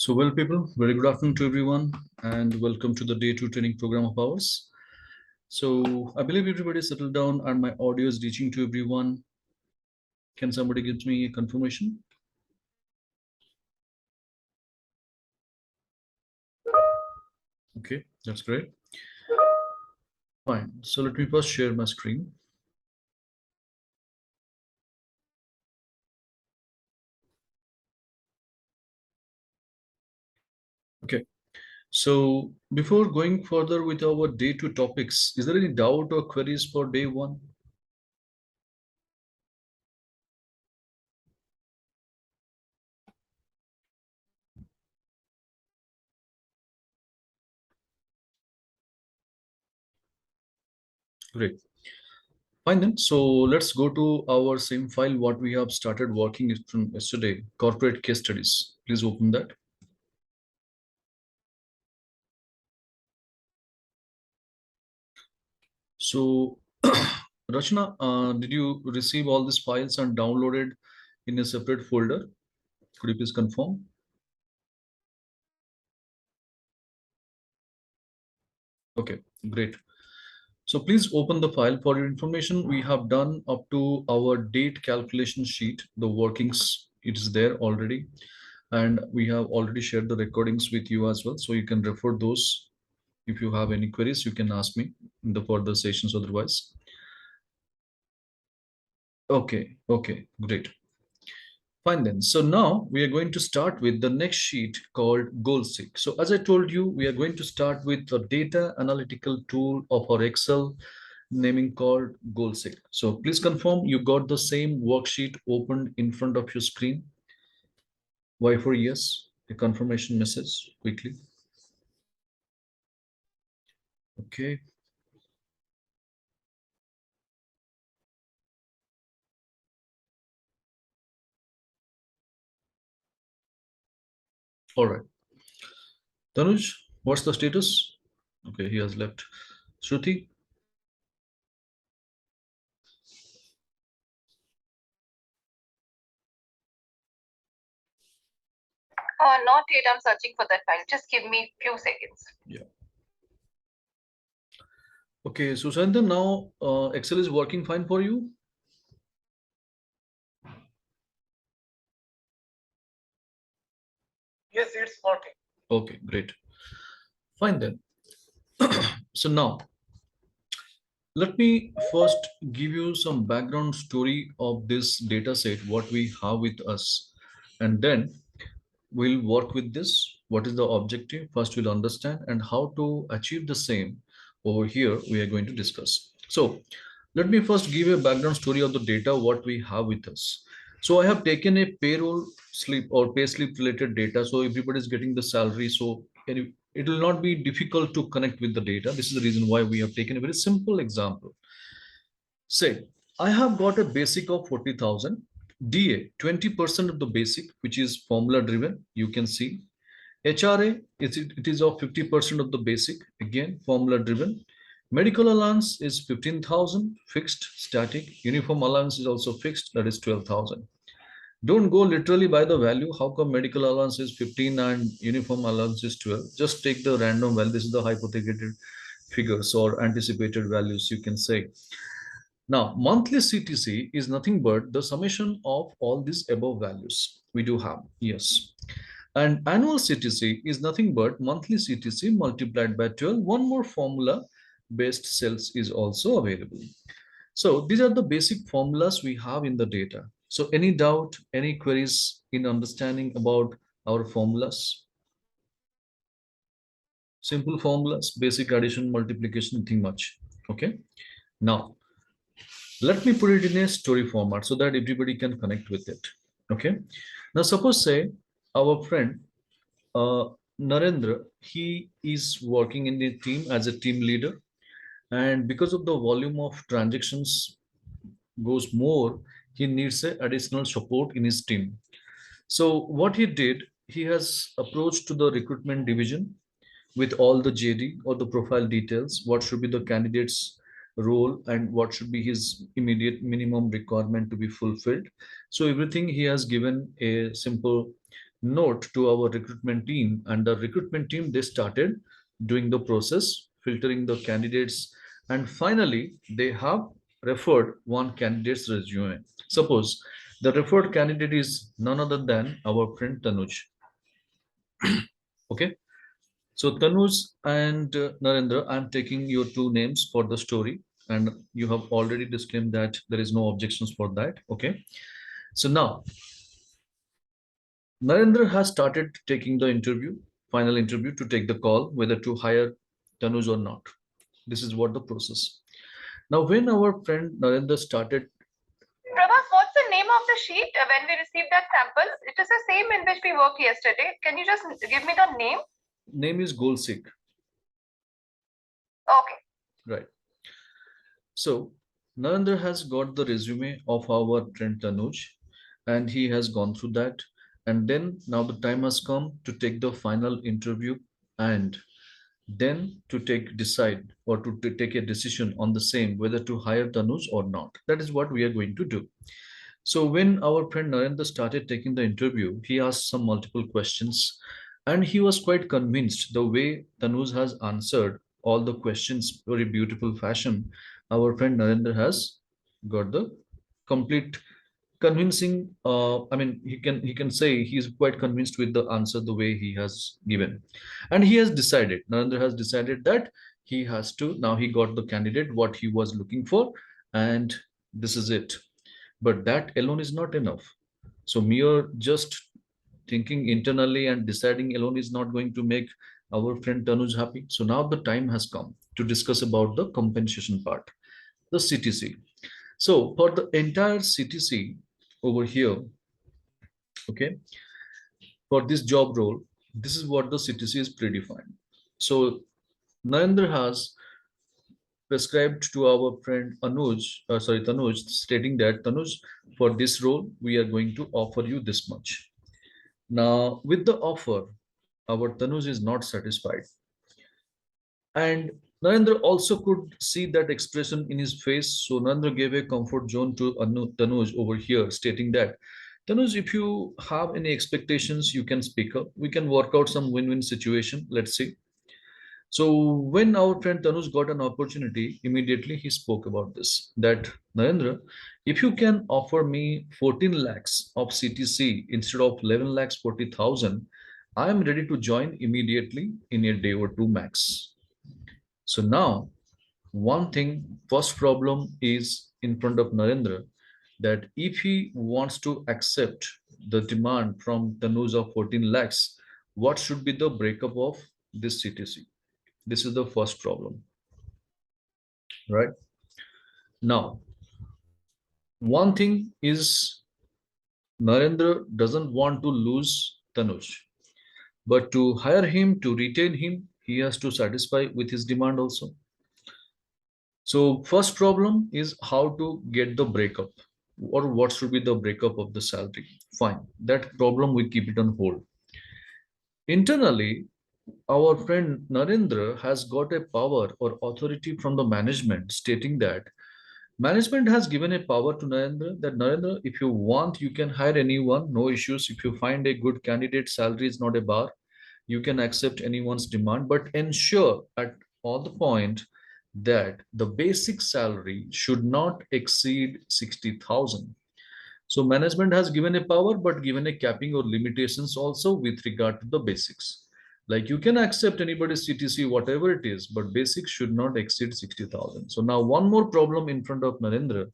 Well, people, very good afternoon to everyone, and welcome to the day two training program of ours. I believe everybody settled down and my audio is reaching to everyone. Can somebody give me a confirmation? Okay, that's great. Fine. So let me first share my screen. Okay. So before going further with our day two topics, is there any doubt or queries for day one? Great. Fine then. So let's go to our same file, what we have started working from yesterday, corporate case studies. Please open that. So, Rachna, did you receive all these files and downloaded in a separate folder? Could you please confirm? Okay, great. So please open the file. For your information, we have done up to our date calculation sheet, the workings, it is there already. And we have already shared the recordings with you as well. So you can refer those. If you have any queries, you can ask me in the further sessions otherwise. Okay, great. Fine then. So now we are going to start with the next sheet called goal seek. So as I told you, we are going to start with the data analytical tool of our Excel naming called goal seek. So please confirm you got the same worksheet opened in front of your screen. Why for yes? A confirmation message quickly. Okay. All right. Tanuj, what's the status? Okay, he has left. Shruti? Not yet. I'm searching for that file. Just give me a few seconds. Yeah. Okay, Susanta, now Excel is working fine for you? Yes, it's working. Okay, great. Fine then. So now, let me first give you some background story of this data set, what we have with us. And then we'll work with this. What is the objective? First, we'll understand and how to achieve the same. Over here, we are going to discuss. So let me first give you a background story of the data, what we have with us. So I have taken a payroll slip or pay slip related data. So everybody is getting the salary. So it will not be difficult to connect with the data. This is the reason why we have taken a very simple example. Say, I have got a basic of 40,000, DA 20% of the basic, which is formula driven. You can see HRA, it is of 50% of the basic, again, formula driven. Medical allowance is 15,000, fixed, static. Uniform allowance is also fixed, that is 12,000. Don't go literally by the value. How come medical allowance is 15 and uniform allowance is 12? Just take the random value. This is the hypothetical figures or anticipated values, you can say. Now, monthly CTC is nothing but the summation of all these above values we do have. Yes. And annual CTC is nothing but monthly CTC multiplied by 12. One more formula based cells is also available. So these are the basic formulas we have in the data. So any doubt, any queries in understanding about our formulas? Simple formulas, basic addition, multiplication, nothing much. Okay. Now, let me put it in a story format so that everybody can connect with it. Okay. Now, suppose say our friend Narendra, he is working in the team as a team leader, and because of the volume of transactions goes more, he needs a additional support in his team. So what he did, he has approached to the recruitment division with all the JD or the profile details, what should be the candidate's role and what should be his immediate minimum requirement to be fulfilled. So everything he has given a simple note to our recruitment team, and the recruitment team, they started doing the process, filtering the candidates, and finally they have referred one candidate's resume. Suppose the referred candidate is none other than our friend Tanuj. Okay, so Tanuj and Narendra, I'm taking your two names for the story, and you have already disclaimed that there is no objections for that. Okay, so now Narendra has started taking the interview, final interview, to take the call whether to hire Tanuj or not. This is what the process. Now, when our friend Narendra started, Prabhas, what's the name of the sheet when we received that sample? It is the same in which we worked yesterday. Can you just give me the name? name is Golsik, Okay. right? So Narendra has got the resume of our friend Tanuj, and he has gone through that. And then now the time has come to take the final interview, and then to decide or to take a decision on the same whether to hire Tanuj or not. That is what we are going to do. So when our friend Narendra started taking the interview, he asked some multiple questions, and he was quite convinced the way Tanuj has answered all the questions very beautiful fashion. Our friend Narendra has got the complete convincing. He can say he is quite convinced with the answer the way he has given, and he has decided. Narendra has decided that he has to now. He got the candidate what he was looking for, and this is it. But that alone is not enough. So mere just thinking internally and deciding alone is not going to make our friend Tanuj happy. So now the time has come to discuss about the compensation part, the CTC. So for the entire CTC over here, okay, for this job role, this is what the CTC is predefined. So Narendra has prescribed to our friend Tanuj, stating that Tanuj, for this role, we are going to offer you this much. Now, with the offer, our Tanuj is not satisfied. And Narendra also could see that expression in his face. So Narendra gave a comfort zone to Tanuj over here, stating that Tanuj, if you have any expectations, you can speak up. We can work out some win-win situation. Let's see. So when our friend Tanuj got an opportunity, immediately he spoke about this. That Narendra, if you can offer me 14 lakhs of CTC instead of 11 lakhs 40,000, I am ready to join immediately in a day or two max. So now, one thing, first problem is in front of Narendra, that if he wants to accept the demand from Tanuj of 14 lakhs, what should be the breakup of this CTC? This is the first problem, right? Now, one thing is Narendra doesn't want to lose Tanuj, but to hire him, to retain him, he has to satisfy with his demand also. So, first problem is how to get the breakup, or what should be the breakup of the salary. Fine, that problem we keep it on hold. Internally, our friend Narendra has got a power or authority from the management stating that management has given a power to Narendra that Narendra, if you want, you can hire anyone, no issues. If you find a good candidate, salary is not a bar. You can accept anyone's demand, but ensure at all the point that the basic salary should not exceed 60,000. So management has given a power, but given a capping or limitations also with regard to the basics. Like you can accept anybody's CTC, whatever it is, but basics should not exceed 60,000. So now one more problem in front of Narendra,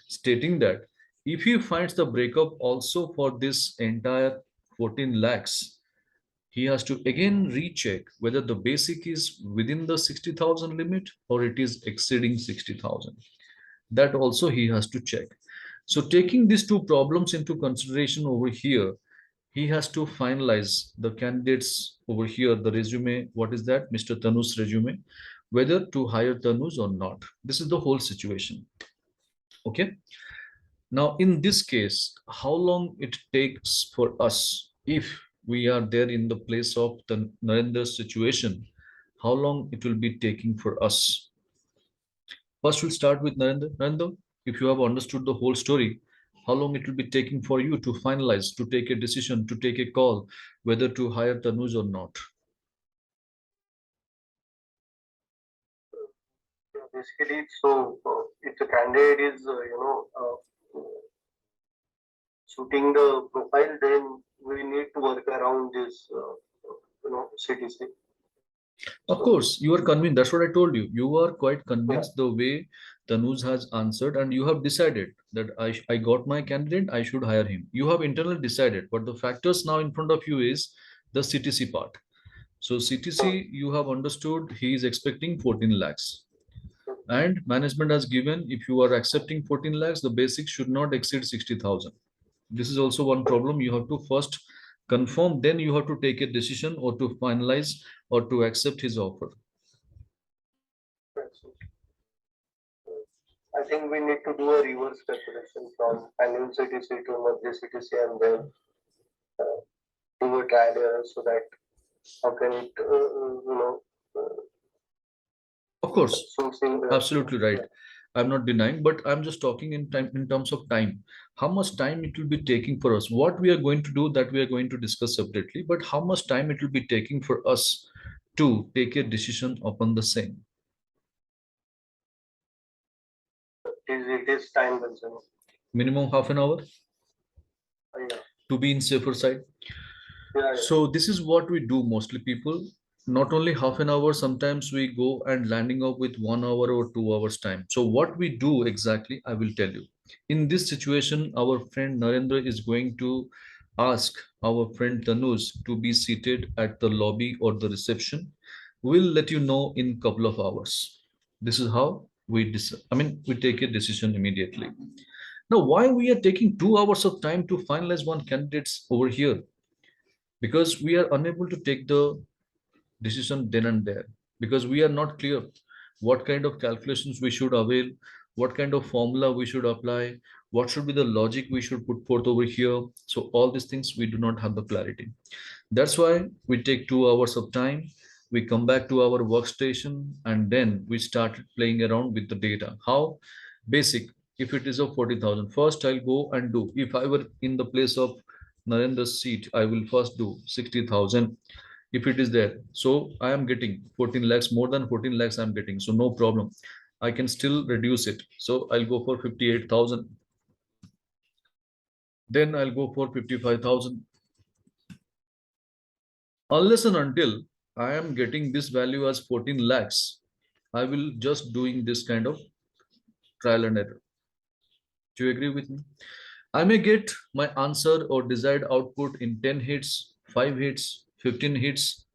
stating that if he finds the breakup also for this entire 14 lakhs, he has to again recheck whether the basic is within the 60,000 limit or it is exceeding 60,000. That also he has to check. So taking these two problems into consideration over here, he has to finalize the candidates over here, the resume, what is that? Mr. Tanu's resume, whether to hire Tanu's or not. This is the whole situation. Okay. Now, in this case, how long it takes for us if we are there in the place of the Narendra's situation, how long it will be taking for us? First, we'll start with Narendra. Narendra, if you have understood the whole story, how long it will be taking for you to finalize, to take a decision, to take a call, whether to hire Tanuj or not? Basically, so if the candidate is, suiting the profile, then we need to work around this, CTC. Of So, course, you are convinced. That's what I told you. You are quite yeah, convinced the way Tanuj has answered, and you have decided that I got my candidate, I should hire him. You have internally decided, but the factors now in front of you is the CTC part. So so, CTC, you have understood he is expecting 14 lakhs. so, And management has given, if you are accepting 14 lakhs, the basic should not exceed 60,000. This is also one problem. You have to first confirm, then you have to take a decision or to finalize or to accept his offer. so I think we need to do a reverse calculation from annual CTC to monthly CTC and then uh, do a trial error so that how can it, uh, Of course, sourcing the, absolutely right. yeah, I'm not denying, but I'm just talking in time in terms of time. How much time it will be taking for us? What we are going to do, that we are going to discuss separately, but how much time it will be taking for us to take a decision upon the same? it is time consuming. Minimum half an hour Yeah, to be in safer side. yeah, yeah. So this is what we do mostly, people. Not only half an hour, sometimes we go and landing up with 1 hour or 2 hours time. So what we do exactly, I will tell you. In this situation, our friend Narendra is going to ask our friend Tanuj to be seated at the lobby or the reception. We'll let you know in couple of hours. This is how we take a decision immediately. Now, why we are taking 2 hours of time to finalize one candidates over here? Because we are unable to take the decision then and there, because we are not clear what kind of calculations we should avail, what kind of formula we should apply, what should be the logic we should put forth over here. So all these things we do not have the clarity. That's why we take 2 hours of time, we come back to our workstation, and then we start playing around with the data. How? Basic. If it is of 40,000, first I'll go and do. If I were in the place of Narendra's seat, I will first do 60,000. If it is there, so I am getting 14 lakhs, more than 14 lakhs I'm getting. So no problem. I can still reduce it. So I'll go for 58,000. Then I'll go for 55,000. Unless and until I am getting this value as 14 lakhs, I will just doing this kind of trial and error. Do you agree with me? I may get my answer or desired output in 10 hits, 5 hits, 15 hits.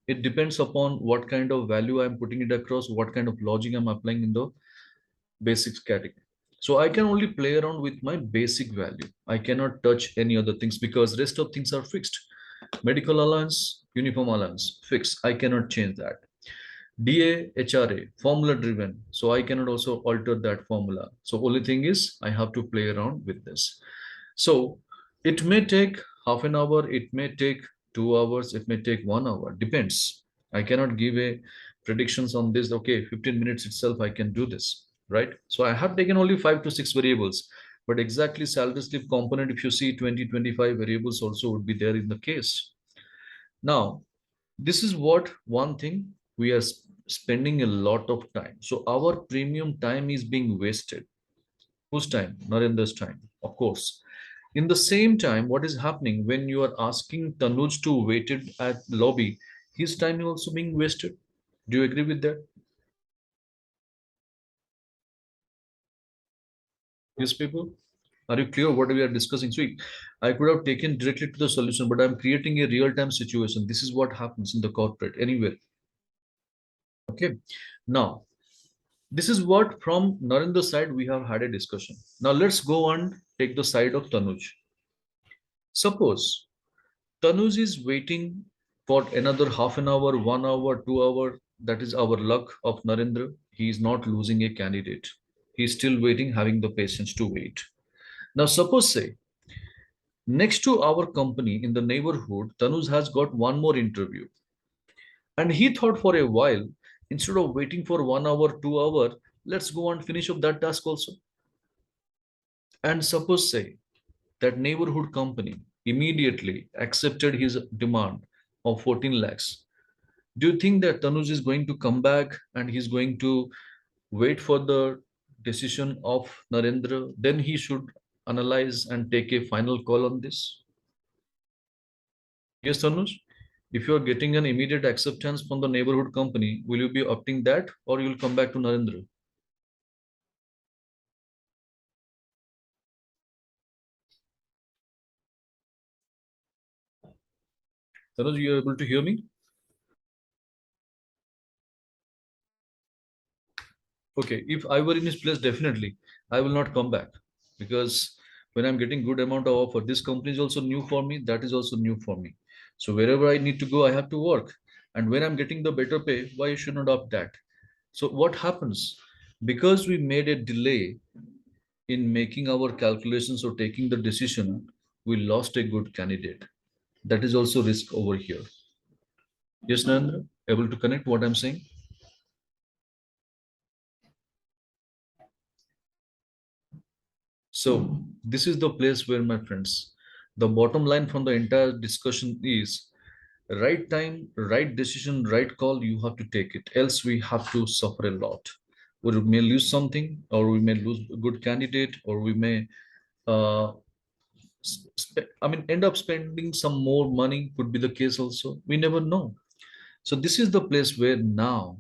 It depends upon what kind of value I'm putting it across, what kind of logic I'm applying in the basics category. So I can only play around with my basic value. I cannot touch any other things because rest of things are fixed. Medical allowance, uniform allowance, fixed. I cannot change that. DA, HRA, formula driven. So I cannot also alter that formula. So only thing is I have to play around with this. So it may take half an hour, it may take 2 hours, it may take 1 hour, depends. I cannot give a predictions on this. Okay, 15 minutes itself, I can do this, right? So I have taken only 5 to 6 variables, but exactly salary slip component, if you see 20, 25 variables also would be there in the case. Now, this is what one thing we are spending a lot of time. So our premium time is being wasted. Whose time? Narendra's time, of course. In the same time, what is happening when you are asking Tanuj to wait it at lobby, his time is also being wasted. Do you agree with that? Yes, people? Are you clear what we are discussing? So I could have taken directly to the solution, but I'm creating a real-time situation. This is what happens in the corporate anywhere. Okay. Now, this is what from Narendra's side we have had a discussion. Now let's go and take the side of Tanuj. Suppose Tanuj is waiting for another half an hour, 1 hour, 2 hour. That is our luck of Narendra. He is not losing a candidate. He is still waiting, having the patience to wait. Now, suppose say next to our company in the neighborhood, Tanuj has got one more interview. And he thought for a while, instead of waiting for 1 hour, 2 hour, let's go and finish up that task also. And suppose say that neighborhood company immediately accepted his demand of 14 lakhs, do you think that Tanuj is going to come back and he's going to wait for the decision of Narendra? Then he should analyze and take a final call on this. Yes, Tanuj? If you are getting an immediate acceptance from the neighborhood company, will you be opting that or you will come back to Narendra? Tanuj, you are able to hear me? Okay, if I were in his place, definitely I will not come back, because when I'm getting good amount of offer, this company is also new for me, that is also new for me. So wherever I need to go, I have to work. And when I'm getting the better pay, why you should not opt that? So what happens? Because we made a delay in making our calculations or taking the decision, we lost a good candidate. That is also risk over here. Yes, Narendra, able to connect what I'm saying? So this is the place where, my friends, the bottom line from the entire discussion is right time, right decision, right call. You have to take it. Else we have to suffer a lot. We may lose something, or we may lose a good candidate, or we may, uh, end up spending some more money. Could be the case also. We never know. So this is the place where now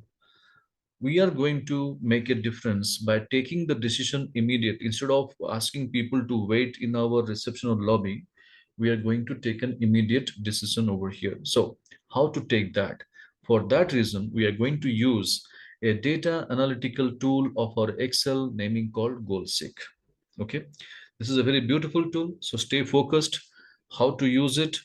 we are going to make a difference by taking the decision immediate. Instead of asking people to wait in our reception or lobby, we are going to take an immediate decision over here. So how to take that? For that reason, we are going to use a data analytical tool of our Excel naming called GoalSeek. Okay, this is a very beautiful tool, so stay focused. How to use it,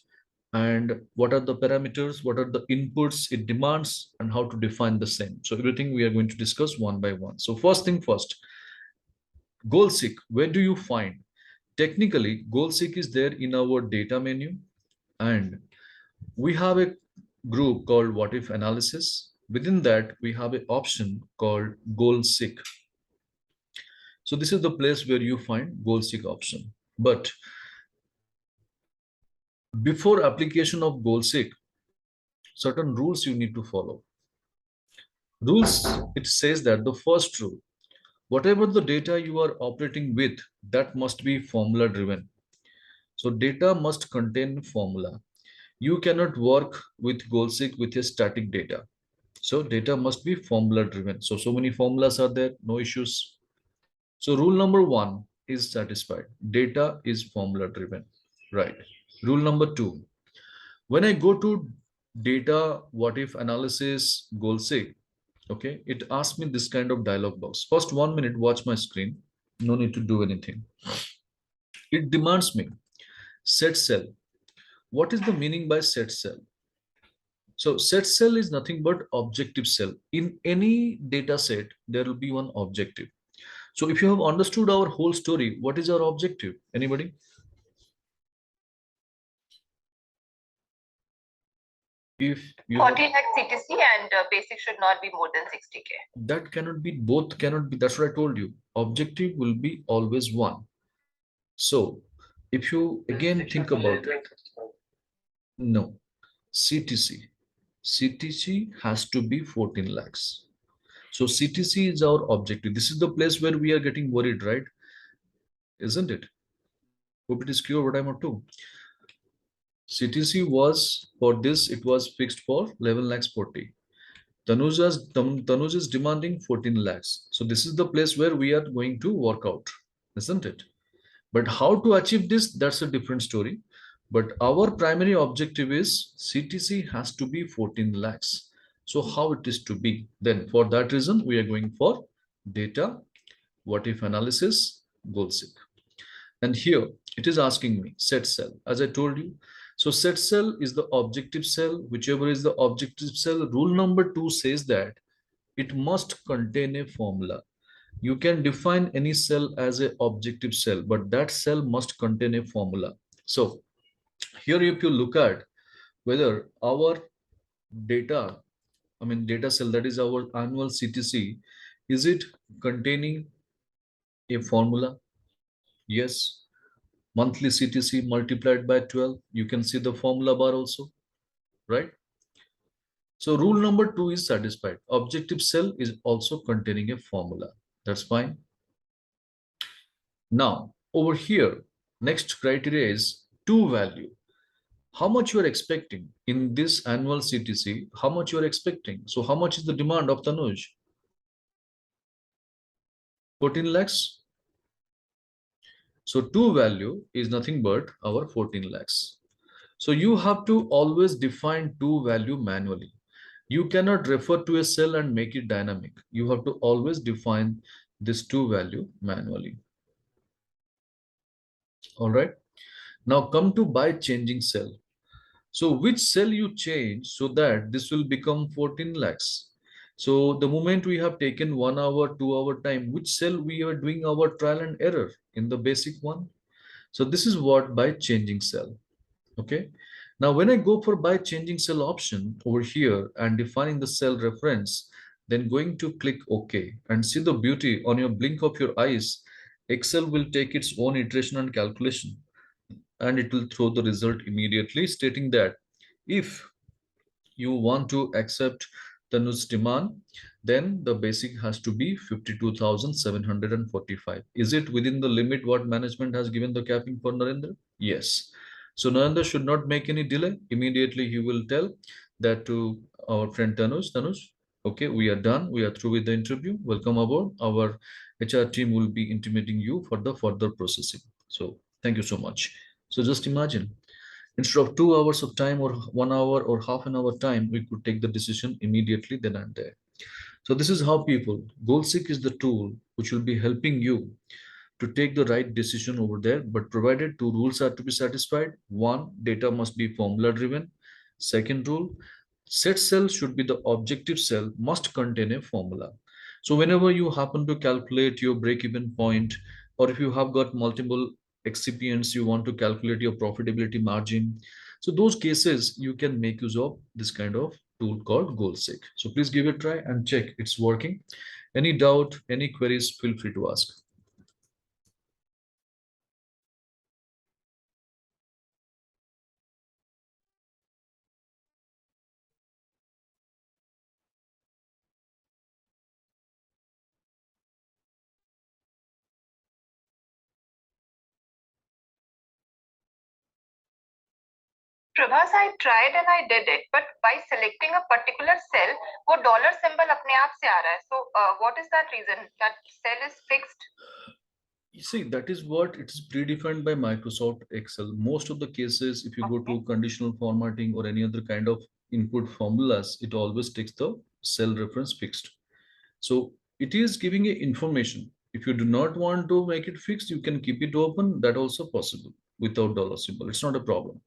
and what are the parameters, what are the inputs it demands, and how to define the same. So everything we are going to discuss one by one. So first thing first, goal seek, where do you find? Technically, goal seek is there in our data menu, and we have a group called what if analysis. Within that, we have an option called goal seek. So this is the place where you find goal seek option. But before application of goal seek, certain rules you need to follow. Rules, it says that the first rule, whatever the data you are operating with, that must be formula driven. So data must contain formula. You cannot work with goal seek with a static data. So data must be formula driven. So many formulas are there, no issues. So rule number one is satisfied. Data is formula driven, right? Rule number two, when I go to data, what if analysis, goal seek, okay, it asks me this kind of dialog box. First 1 minute, watch my screen. No need to do anything. It demands me set cell. What is the meaning by set cell? So set cell is nothing but objective cell. In any data set, there will be one objective. So if you have understood our whole story, what is our objective? Anybody? If you 40 lakh CTC and basic should not be more than 60K. that cannot be, both cannot be. That's what I told you. Objective will be always one. So if you again think about it, no, CTC. CTC has to be 14 lakhs. So CTC is our objective. This is the place where we are getting worried, right? Isn't it? Hope it is clear what I'm up to. CTC was for this, it was fixed for 11 lakhs 40. Tanuj is demanding 14 lakhs. So this is the place where we are going to work out, isn't it? But how to achieve this, that's a different story. But our primary objective is CTC has to be 14 lakhs. So how it is to be? Then for that reason, we are going for data, what if analysis, goal seek. And here it is asking me set cell, as I told you. So set cell is the objective cell, whichever is the objective cell. Rule number two says that it must contain a formula. You can define any cell as a objective cell, but that cell must contain a formula. So here, if you look at whether our data, data cell, that is our annual CTC, is it containing a formula? Yes. Monthly CTC multiplied by 12. You can see the formula bar also, right? So rule number 2 is satisfied. Objective cell is also containing a formula. That's fine. Now, over here, next criteria is to value. How much you are expecting in this annual CTC? How much you are expecting? So how much is the demand of Tanuj? 14 lakhs. So to value is nothing but our 14 lakhs. So you have to always define to value manually. You cannot refer to a cell and make it dynamic. You have to always define this to value manually. All right. Now come to by changing cell. So which cell you change so that this will become 14 lakhs. So the moment we have taken 1 hour, 2 hour time, which cell we are doing our trial and error in the basic one. So this is what by changing cell. Okay. Now when I go for by changing cell option over here and defining the cell reference, then going to click OK and see the beauty on your blink of your eyes. Excel will take its own iteration and calculation and it will throw the result immediately stating that if you want to accept Tanu's demand, then the basic has to be 52,745. Is it within the limit what management has given the capping for Narendra? Yes. So Narendra should not make any delay. Immediately he will tell that to our friend Tanuj, Tanuj, okay, we are done. We are through with the interview. Welcome aboard. Our HR team will be intimating you for the further processing. So thank you so much. So just imagine, instead of 2 hours of time or 1 hour or half an hour time, we could take the decision immediately then and there. So this is how people, GoalSeek is the tool which will be helping you to take the right decision over there, but provided two rules are to be satisfied. One, data must be formula driven. Second rule, set cell should be the objective cell, must contain a formula. So whenever you happen to calculate your break-even point, or if you have got multiple excipients, you want to calculate your profitability margin. So those cases, you can make use of this kind of tool called GoalSeek. So please give it a try and check it's working. Any doubt, any queries, feel free to ask. Prabhas, I tried and I did it, but by selecting a particular cell, वो dollar symbol अपने आप से आ रहा है. So what is that reason? That cell is fixed. You see, that is what it is predefined by Microsoft Excel. Most of the cases, if you go to conditional formatting or any other kind of input formulas, it always takes the cell reference fixed. So it is giving a information. If you do not want to make it fixed, you can keep it open. That also possible without dollar symbol. It's not a problem.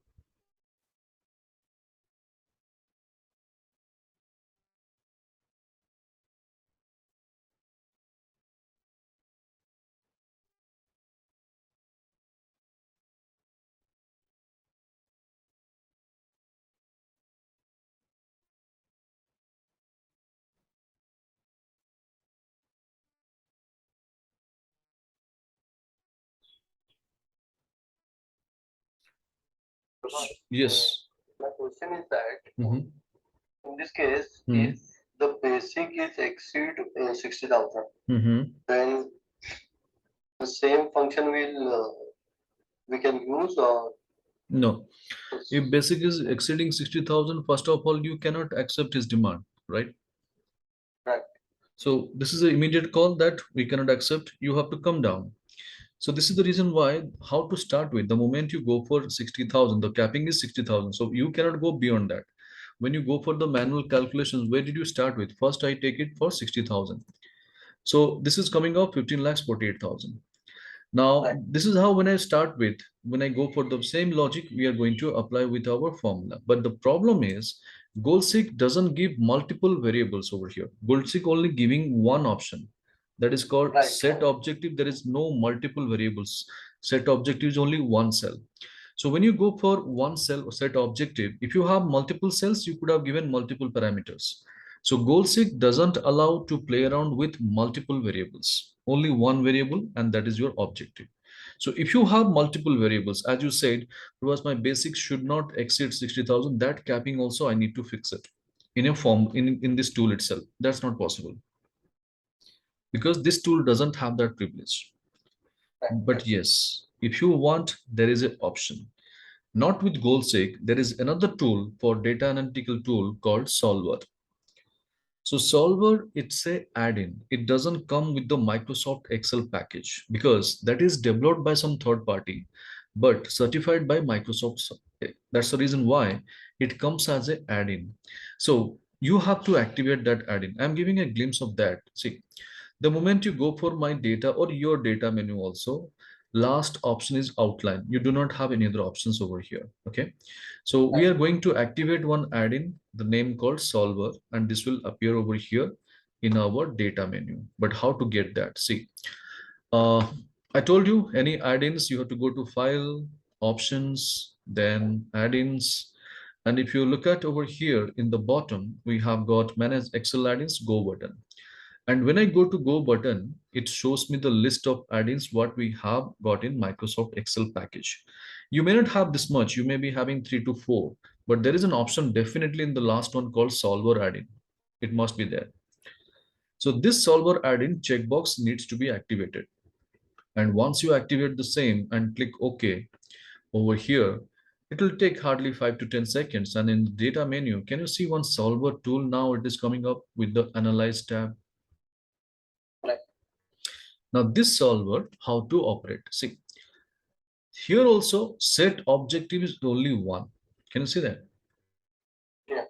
Yes. My question is that Mhm. in this case, Mhm. if the basic is exceed 60,000, Mhm. then the same function will we can use or No. If basic is exceeding 60,000, first of all, you cannot accept his demand, right? right. So this is an immediate call that we cannot accept. You have to come down. So this is the reason why how to start with. The moment you go for 60,000, the capping is 60,000. So you cannot go beyond that. When you go for the manual calculations, where did you start with? First, I take it for 60,000. So this is coming out 15 lakhs 48,000. Now, Right. this is how when I start with, when I go for the same logic, we are going to apply with our formula. But the problem is, GoalSeek doesn't give multiple variables over here. GoalSeek only giving one option. That is called Right. set objective. There is no multiple variables. Set objective is only one cell. So when you go for one cell or set objective, if you have multiple cells, you could have given multiple parameters. So GoalSeek doesn't allow to play around with multiple variables, only one variable, and that is your objective. So if you have multiple variables, as you said, because my basics should not exceed 60,000, that capping also I need to fix it in a form in this tool itself. That's not possible because this tool doesn't have that privilege. But yes, if you want, there is an option. Not with goal sake, there is another tool for data analytical tool called Solver. So Solver, it's a add-in. It doesn't come with the Microsoft Excel package because that is developed by some third party, but certified by Microsoft. That's the reason why it comes as a add-in. So you have to activate that add-in. I'm giving a glimpse of that. See, the moment you go for my data or your data menu also, last option is outline. You do not have any other options over here. Okay. So we are going to activate one add-in, the name called solver, and this will appear over here in our data menu. But how to get that? See, uh, I told you any add-ins, you have to go to file, options, then add-ins. And if you look at over here in the bottom, we have got manage Excel add-ins, go button. And when I go to go button, it shows me the list of add-ins what we have got in Microsoft Excel package. You may not have this much, you may be having 3 to 4, but there is an option definitely in the last one called solver add-in. It must be there. So this solver add-in checkbox needs to be activated. And once you activate the same and click OK over here, it will take hardly 5 to 10 seconds. And in the data menu, can you see one solver tool now? It is coming up with the analyze tab. Now this solver, how to operate? See, here also set objective is only one. Can you see that? Yeah.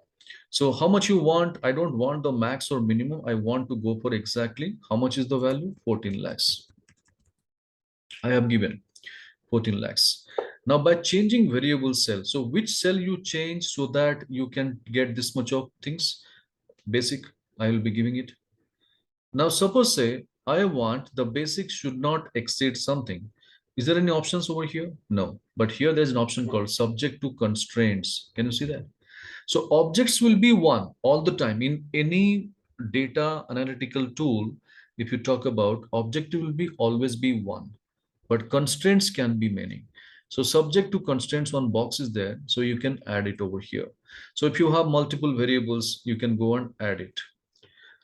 So how much you want? I don't want the max or minimum. I want to go for exactly how much is the value? 14 lakhs. I have given 14 lakhs. Now by changing variable cell, so which cell you change so that you can get this much of things? Basic, I will be giving it. Now suppose say I want the basic should not exceed something. Is there any options over here? No. But here there's an option called subject to constraints. Can you see that? So objects will be one all the time in any data analytical tool. If you talk about objective will be always be one, but constraints can be many. So subject to constraints one box is there. So you can add it over here. So if you have multiple variables, you can go and add it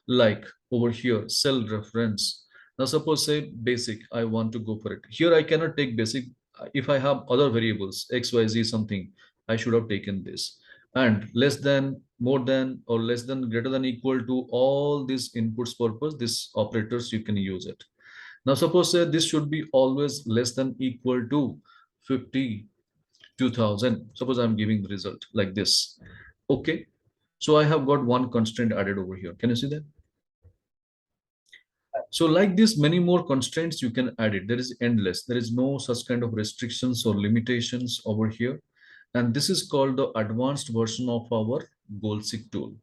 like over here cell reference. Now suppose say basic, I want to go for it. Here I cannot take basic. If I have other variables xyz something, I should have taken this. And less than, more than, or less than, greater than, equal to, all these inputs purpose, this operators you can use it. Now suppose say this should be always less than equal to 52,000. Suppose I'm giving the result like this. Okay, so I have got one constraint added over here. Can you see that? So like this, many more constraints you can add it. There is endless. There is no such kind of restrictions or limitations over here. And this is called the advanced version of our goal-seek tool.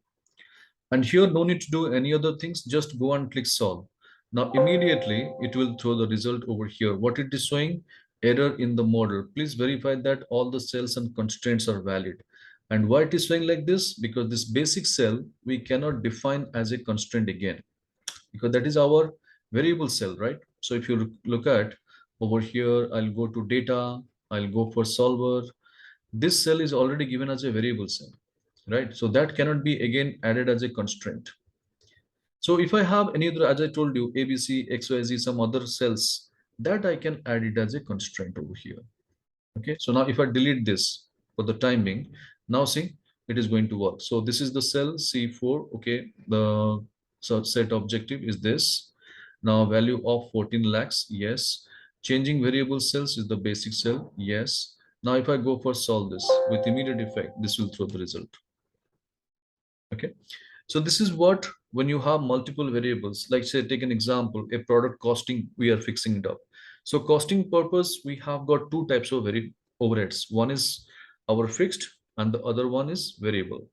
And here, no need to do any other things. Just go and click solve. Now, immediately, it will throw the result over here. What it is showing? Error in the model. Please verify that all the cells and constraints are valid. And why it is showing like this? Because this basic cell, we cannot define as a constraint again, because that is our variable cell, right? So if you look at over here, I'll go to data, I'll go for solver. This cell is already given as a variable cell, right? So that cannot be again added as a constraint. So if I have any other, as I told you, ABC, XYZ, some other cells, that I can add it as a constraint over here. Okay, so now if I delete this for the time being, now see, it is going to work. So this is the cell C4. Okay, the set objective is this. Now value of 14 lakhs, yes. Changing variable cells is the basic cell, yes. Now if I go for solve this with immediate effect, this will throw the result. Okay, so this is what, when you have multiple variables, like say take an example, a product costing, we are fixing it up. So costing purpose, we have got two types of overheads. One is our fixed and the other one is variable.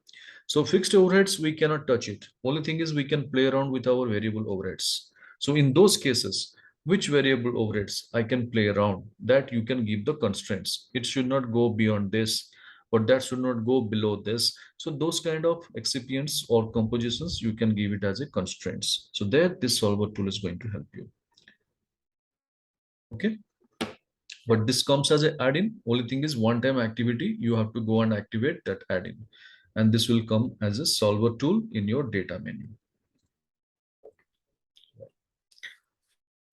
So fixed overheads, we cannot touch it. Only thing is we can play around with our variable overheads. So in those cases, which variable overheads I can play around, that you can give the constraints. It should not go beyond this, but that should not go below this. So those kind of excipients or compositions, you can give it as a constraints. So there, this solver tool is going to help you. Okay. But this comes as a add-in. Only thing is one time activity, you have to go and activate that add-in. And this will come as a solver tool in your data menu.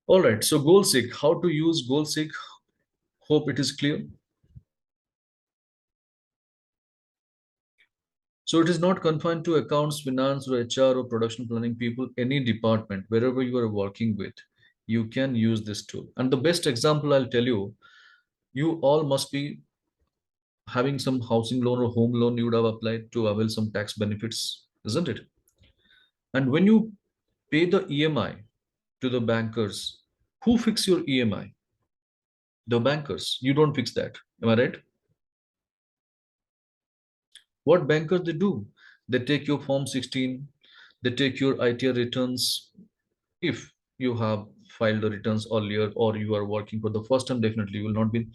All right, so goal seek, how to use goal seek. Hope it is clear. So it is not confined to accounts, finance, or HR, or production planning people, any department, wherever you are working with, you can use this tool. And the best example I'll tell you, you all must be having some housing loan or home loan you would have applied to avail some tax benefits, isn't it? And when you pay the EMI to the bankers, who fix your EMI? The bankers. You don't fix that. Am I right? What bankers they do? They take your Form 16, they take your ITR returns. If you have filed the returns earlier or you are working for the first time, definitely you will not be.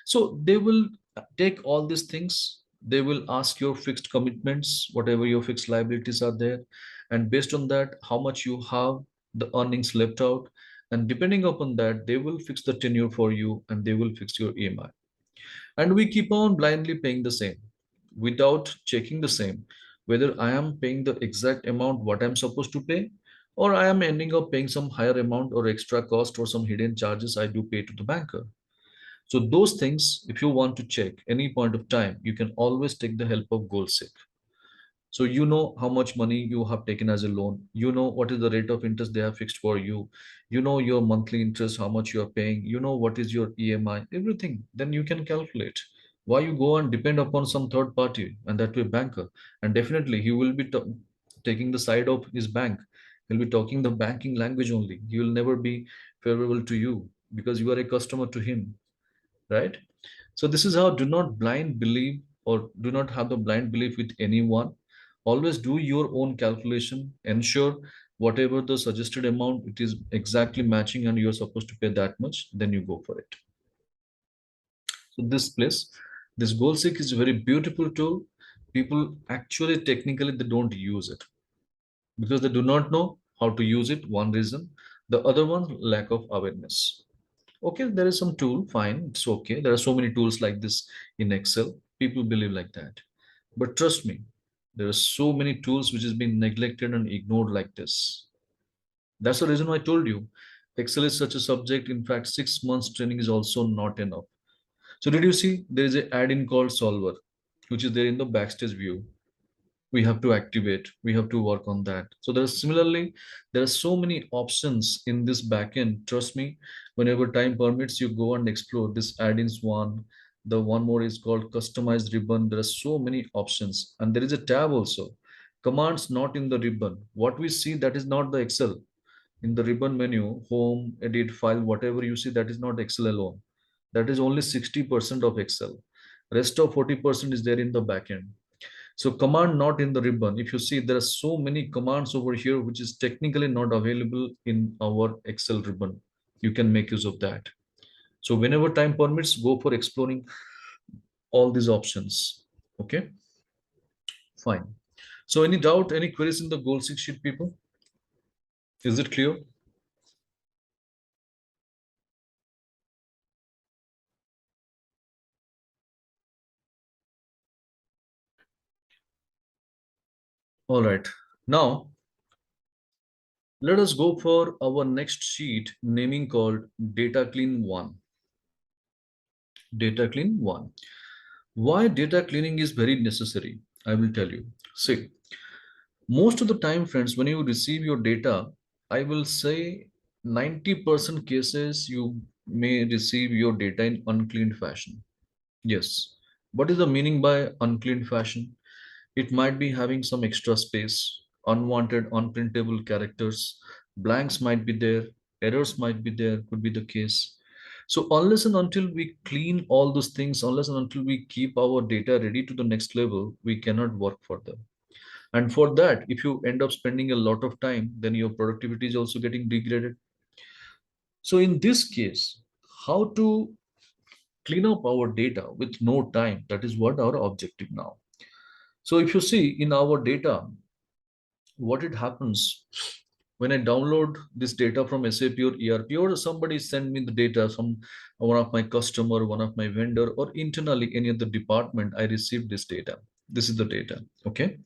So they will take all these things. They will ask your fixed commitments, whatever your fixed liabilities are there. And based on that, how much you have, the earnings left out. And depending upon that, they will fix the tenure for you and they will fix your EMI. And we keep on blindly paying the same without checking the same whether I am paying the exact amount what I'm supposed to pay, or I am ending up paying some higher amount or extra cost or some hidden charges I do pay to the banker. So those things, if you want to check any point of time, you can always take the help of GoalSeek. So you know how much money you have taken as a loan. You know what is the rate of interest they have fixed for you. You know your monthly interest, how much you are paying. You know what is your EMI, everything. Then you can calculate. Why you go and depend upon some third party and that way banker? And definitely he will be taking the side of his bank. He'll be talking the banking language only. He will never be favorable to you because you are a customer to him, right? So this is how do not blind believe or do not have the blind belief with anyone. Always do your own calculation. Ensure whatever the suggested amount it is exactly matching and you're supposed to pay that much, then you go for it. So this goal seek is a very beautiful tool. People actually technically they don't use it because they do not know how to use it. One reason. The other one, lack of awareness. Okay, there is some tool, fine, it's okay. There are so many tools like this in Excel. People believe like that. But trust me, there are so many tools which has been neglected and ignored like this. That's the reason why I told you Excel is such a subject. In fact, 6 months training is also not enough. So did you see there is an add-in called Solver, which is there in the backstage view? We have to activate, we have to work on that. So there's similarly there are so many options in this backend. Trust me, whenever time permits, you go and explore this add-ins one. The one more is called customized ribbon. There are so many options and there is a tab also, commands not in the ribbon. What we see, that is not the Excel. In the ribbon menu, home, edit, file, whatever you see, that is not Excel alone. That is only 60% of Excel. Rest of 40% is there in the backend. So command not in the ribbon. If you see, there are so many commands over here, which is technically not available in our Excel ribbon. You can make use of that. So whenever time permits, go for exploring all these options. Okay, fine. So any doubt, any queries in the goal six sheet, people? Is it clear? All right. Now, let us go for our next sheet, naming called Data Clean 1. Data Clean 1. Why data cleaning is very necessary? I will tell you. See, most of the time, friends, when you receive your data, I will say 90% cases you may receive your data in uncleaned fashion. Yes. What is the meaning by uncleaned fashion? It might be having some extra space, unwanted, unprintable characters, blanks might be there, errors might be there, could be the case. So unless and until we clean all those things, unless and until we keep our data ready to the next level, we cannot work for them. And for that, if you end up spending a lot of time, then your productivity is also getting degraded. So in this case, how to clean up our data with no time, that is what our objective now. So if you see in our data, what it happens, when I download this data from SAP or ERP, or somebody send me the data, some one of my customer, one of my vendor, or internally any other department, I received this data. This is the data. Okay.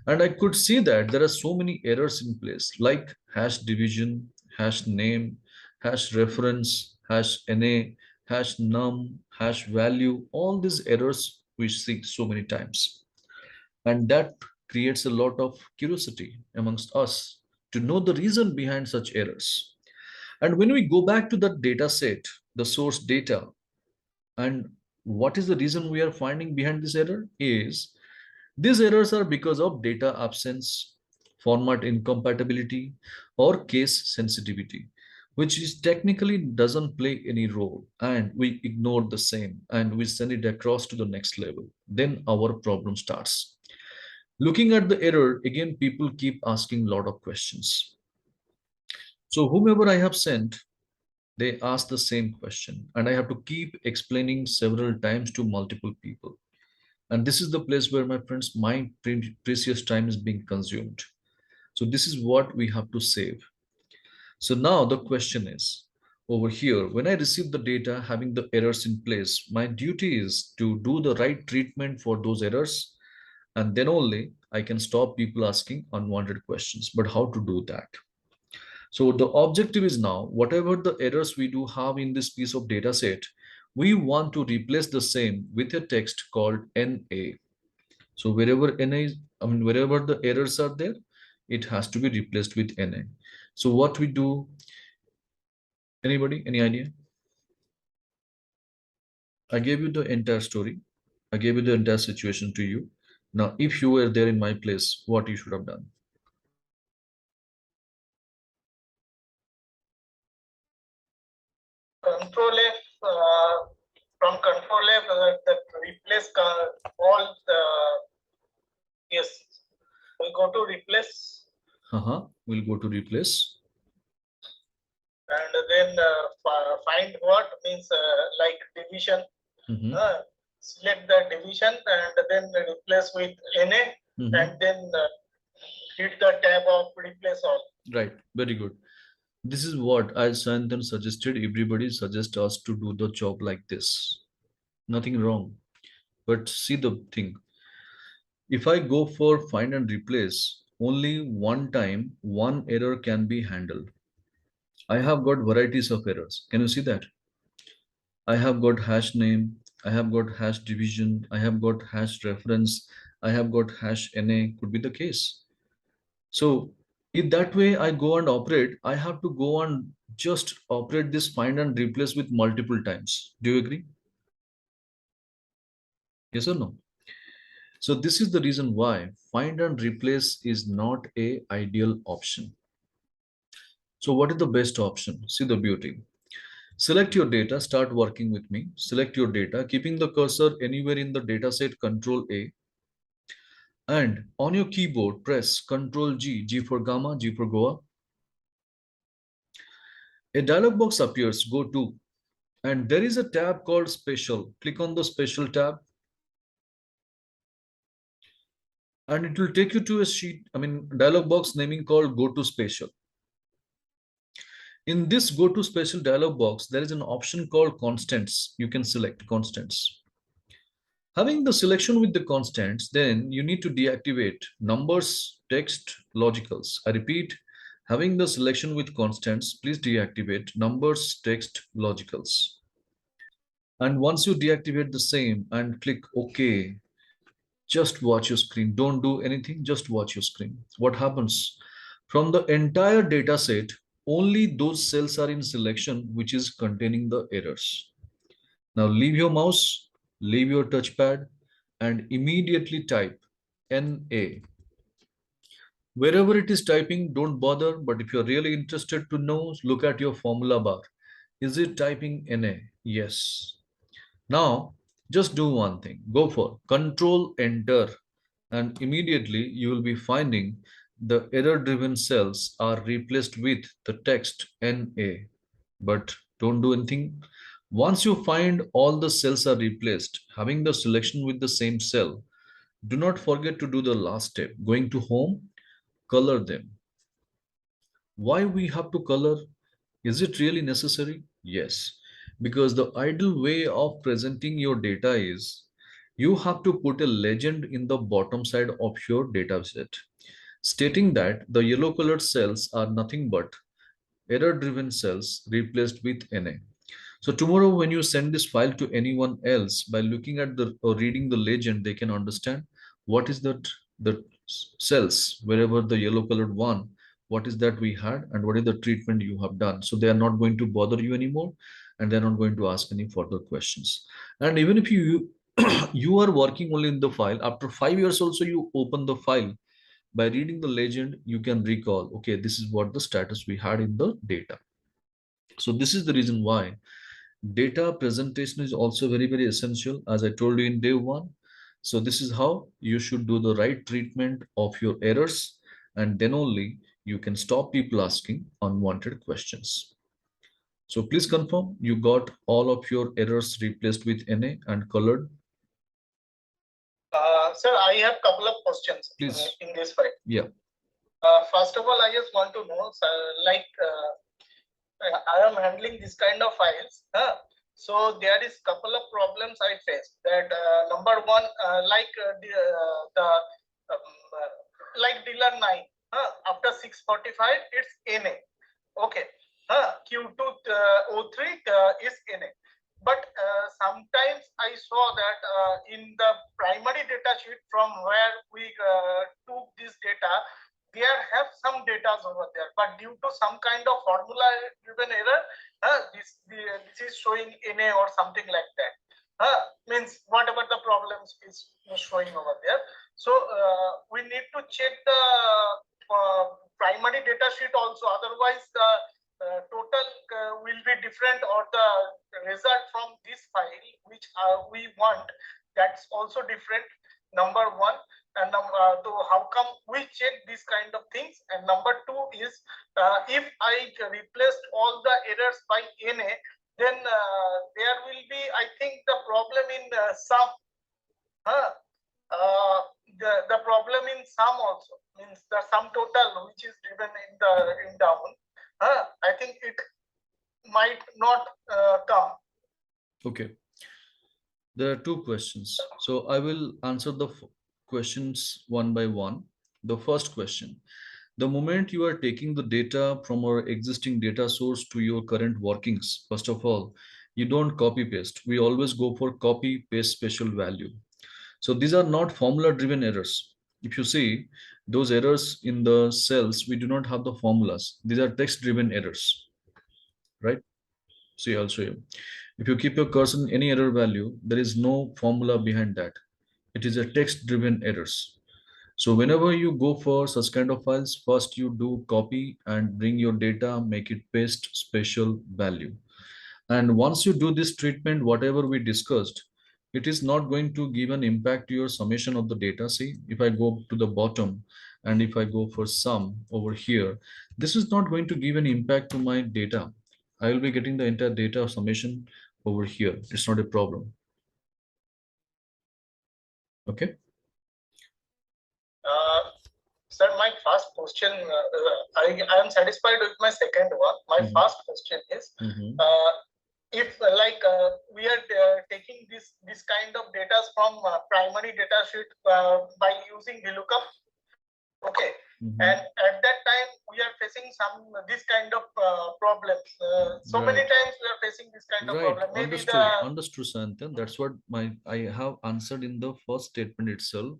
And I could see that there are so many errors in place, like hash division, hash name, hash reference, hash NA, hash num, hash value, all these errors we see so many times. And that creates a lot of curiosity amongst us to know the reason behind such errors. And when we go back to the data set, the source data, and what is the reason we are finding behind this error is these errors are because of data absence, format incompatibility, or case sensitivity, which is technically doesn't play any role, and we ignore the same and we send it across to the next level. Then our problem starts. Looking at the error, again, people keep asking a lot of questions. So whomever I have sent, they ask the same question, and I have to keep explaining several times to multiple people. And this is the place where, my friends, my precious time is being consumed. So this is what we have to save. So now the question is, over here, when I receive the data having the errors in place, my duty is to do the right treatment for those errors, and then only I can stop people asking unwanted questions. But how to do that? So the objective is now, whatever the errors we do have in this piece of data set, we want to replace the same with a text called NA. So wherever NA is, wherever the errors are there, it has to be replaced with NA. So what we do, anybody, any idea? I gave you the entire story. I gave you the entire situation to you. Now, if you were there in my place, what you should have done? Control F, from Control F, that replace all the, yes, we go to replace. We'll go to replace. And then find what means like division. Select the division and then replace with NA, and then hit the tab of replace all. Right, very good. This is what I Santan suggested. Everybody suggests us to do the job like this. Nothing wrong. But see the thing. If I go for find and replace, only one time one error can be handled. I have got varieties of errors. Can you see that? I have got hash name, I have got hash division, I have got hash reference, I have got hash NA, could be the case. So if that way I go and operate, I have to go and just operate this find and replace with multiple times. Do you agree? Yes or no? So this is the reason why find and replace is not a ideal option. So what is the best option? See the beauty. Select your data, start working with me. Select your data, keeping the cursor anywhere in the dataset, Control A. And on your keyboard, press Control G, G for Gamma, G for Goa. A dialog box appears, go to, and there is a tab called Special. Click on the Special tab. And it will take you to a sheet, dialog box naming called Go to Special. In this Go to Special dialog box, there is an option called Constants. You can select Constants. Having the selection with the constants, then you need to deactivate numbers, text, logicals. I repeat, having the selection with constants, please deactivate numbers, text, logicals. And once you deactivate the same and click OK, just watch your screen. Don't do anything, just watch your screen. What happens? From the entire data set, only those cells are in selection which is containing the errors. Now leave your mouse, leave your touchpad, and immediately type NA. Wherever it is typing, don't bother, but if you're really interested to know, look at your formula bar. Is it typing NA? Yes. Now, just do one thing. Go for Control Enter, and immediately you will be finding the error-driven cells are replaced with the text NA. But don't do anything. Once you find all the cells are replaced, having the selection with the same cell, do not forget to do the last step. Going to Home, color them. Why we have to color? Is it really necessary? Yes, because the ideal way of presenting your data is you have to put a legend in the bottom side of your data set stating that the yellow colored cells are nothing but error driven cells replaced with NA. So tomorrow when you send this file to anyone else, by looking at the or reading the legend, they can understand what is that the cells wherever the yellow colored one, what is that we had and what is the treatment you have done. So they are not going to bother you anymore and they're not going to ask any further questions. And even if you you are working only in the file, after 5 years also you open the file, by reading the legend you can recall, okay, this is what the status we had in the data. So this is the reason why data presentation is also very, very essential, as I told you in day one. So this is how you should do the right treatment of your errors, and then only you can stop people asking unwanted questions. So please confirm you got all of your errors replaced with NA and colored. Sir, I have couple of questions Please. in this file. Yeah. First of all, I just want to know, like, I am handling this kind of files. So there is couple of problems I faced. That number one, the like dealer 9, after 645, it's NA. Okay. Q203 is NA. But sometimes I saw that in the primary data sheet from where we took this data, there have some data over there, but due to some kind of formula driven error, this is showing NA or something like that. Means whatever the problems is showing over there. So we need to check the primary data sheet also, otherwise the total will be different, or the result from this file which we want, that's also different. Number one. And so how come we check these kind of things? And number two is, if I replaced all the errors by NA, then there will be, I think, the problem in sum. The problem in sum also means the sum total which is given in down. I think it might not come. Okay. There are two questions. So I will answer the questions one by one. The first question: the moment you are taking the data from our existing data source to your current workings, first of all, you don't copy paste. We always go for copy paste special value. So these are not formula driven errors. If you see those errors in the cells, we do not have the formulas. These are text driven errors, right? See, I'll show you. If you keep your cursor in any error value, there is no formula behind that. It is a text driven errors. So whenever you go for such kind of files, first you do copy and bring your data, make it paste special value. And once you do this treatment, whatever we discussed, it is not going to give an impact to your summation of the data. See, if I go to the bottom and if I go for sum over here, this is not going to give an impact to my data. I will be getting the entire data summation over here. It's not a problem. Okay. Sir, my first question, I am satisfied with my second one. My first question is, if we are taking this kind of data from primary data sheet by using VLOOKUP, okay, and at that time we are facing this kind of problems. So Right. many times we are facing this kind of problem. Maybe Understood, Santan. That's what I have answered in the first statement itself.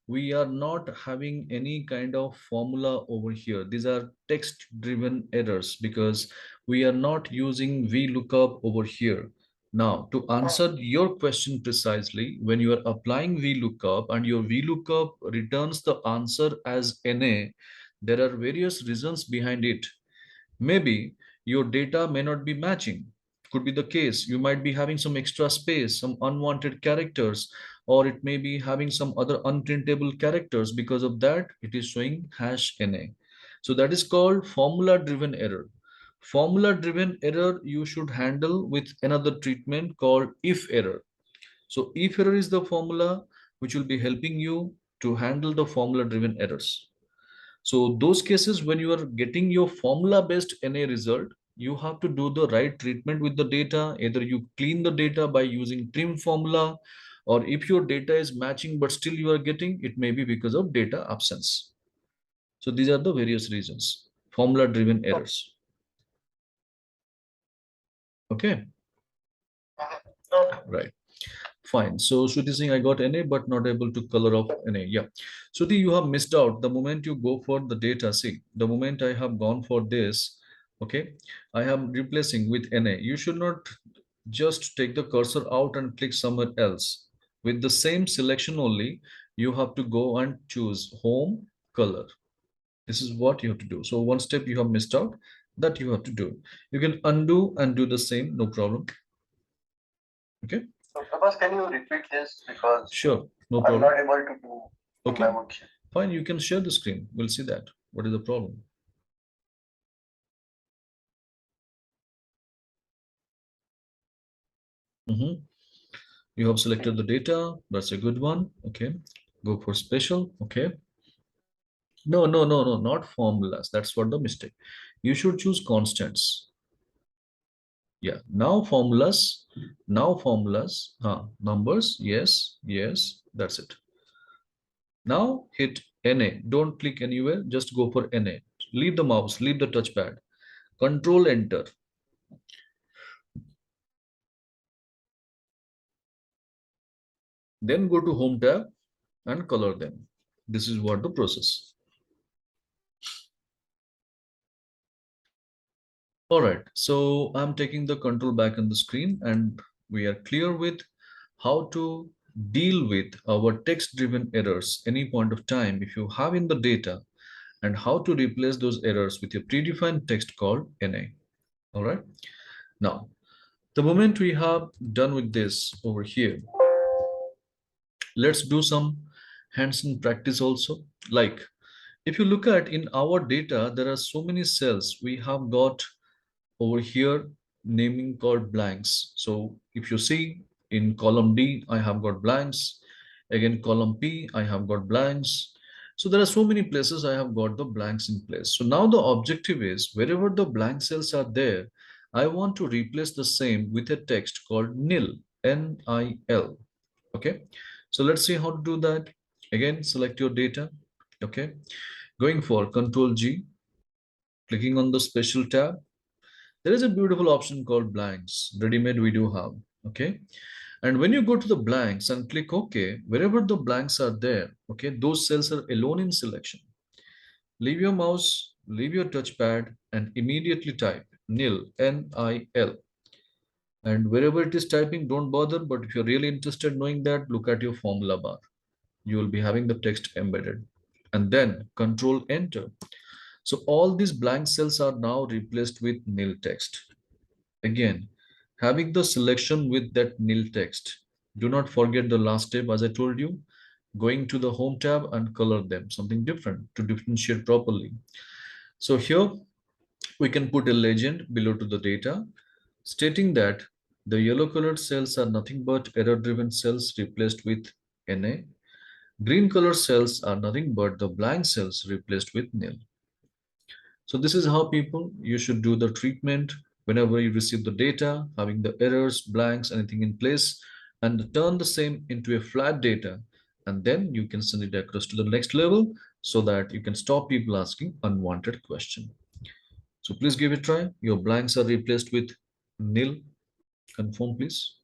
We are not having any kind of formula over here. These are text driven errors because we are not using VLOOKUP over here. Now, to answer your question precisely, when you are applying VLOOKUP and your VLOOKUP returns the answer as NA, there are various reasons behind it. Maybe your data may not be matching. Could be the case. You might be having some extra space, some unwanted characters, or it may be having some other unprintable characters. Because of that, it is showing hash NA. So that is called formula driven error. Formula driven error you should handle with another treatment called if error. So if error is the formula which will be helping you to handle the formula driven errors. So those cases when you are getting your formula based NA result, you have to do the right treatment with the data. Either you clean the data by using trim formula, or if your data is matching but still you are getting, it may be because of data absence. So these are the various reasons, formula driven errors. Okay, Okay. right. Fine. So Shruti Singh, I got NA, but not able to color off NA. Yeah. Shruti, you have missed out the moment you go for the data. See, the moment I have gone for this, okay, I am replacing with NA. You should not just take the cursor out and click somewhere else. With the same selection only, you have to go and choose home color. This is what you have to do. So one step you have missed out, that you have to do. You can undo and do the same, no problem. Okay. So, Prabhas, can you repeat this because Sure, no I'm problem. not able to do in Okay, my worksheet. fine. You can share the screen. We'll see that. What is the problem? Mhm. You have selected the data. That's a good one. Okay. Go for special. Okay. No, no, no, no, not formulas. That's what the mistake. You should choose constants. Yeah. Now formulas. Now formulas. Numbers. Yes. Yes. That's it. Now hit NA. Don't click anywhere. Just go for NA. Leave the mouse. Leave the touchpad. Control Enter. Then go to Home tab and color them. This is what the process. All right, so I'm taking the control back on the screen and we are clear with how to deal with our text-driven errors any point of time if you have in the data, and how to replace those errors with a predefined text called NA. All right, now the moment we have done with this over here, let's do some hands-on practice also. Like if you look at in our data, there are so many cells we have got over here naming called blanks. So if you see in column D, I have got blanks. Again, column P, I have got blanks. So there are so many places I have got the blanks in place. So now the objective is wherever the blank cells are there, I want to replace the same with a text called nil, N-I-L. Okay. So let's see how to do that. Again, select your data. Okay. Going for Control G, clicking on the special tab. There is a beautiful option called blanks. Ready-made we do have. Okay. And when you go to the blanks and click OK, wherever the blanks are there, okay, those cells are alone in selection. Leave your mouse, leave your touchpad, and immediately type nil, N-I-L. And wherever it is typing, don't bother. But if you're really interested in knowing that, look at your formula bar. You will be having the text embedded. And then Control Enter. So all these blank cells are now replaced with nil text. Again, having the selection with that nil text. Do not forget the last step as I told you, going to the home tab and color them, something different to differentiate properly. So here we can put a legend below to the data stating that the yellow colored cells are nothing but error driven cells replaced with NA. Green colored cells are nothing but the blank cells replaced with nil. So this is how people you should do the treatment whenever you receive the data, having the errors, blanks, anything in place, and turn the same into a flat data. And then you can send it across to the next level so that you can stop people asking unwanted question. So please give it a try. Your blanks are replaced with nil. Confirm, please.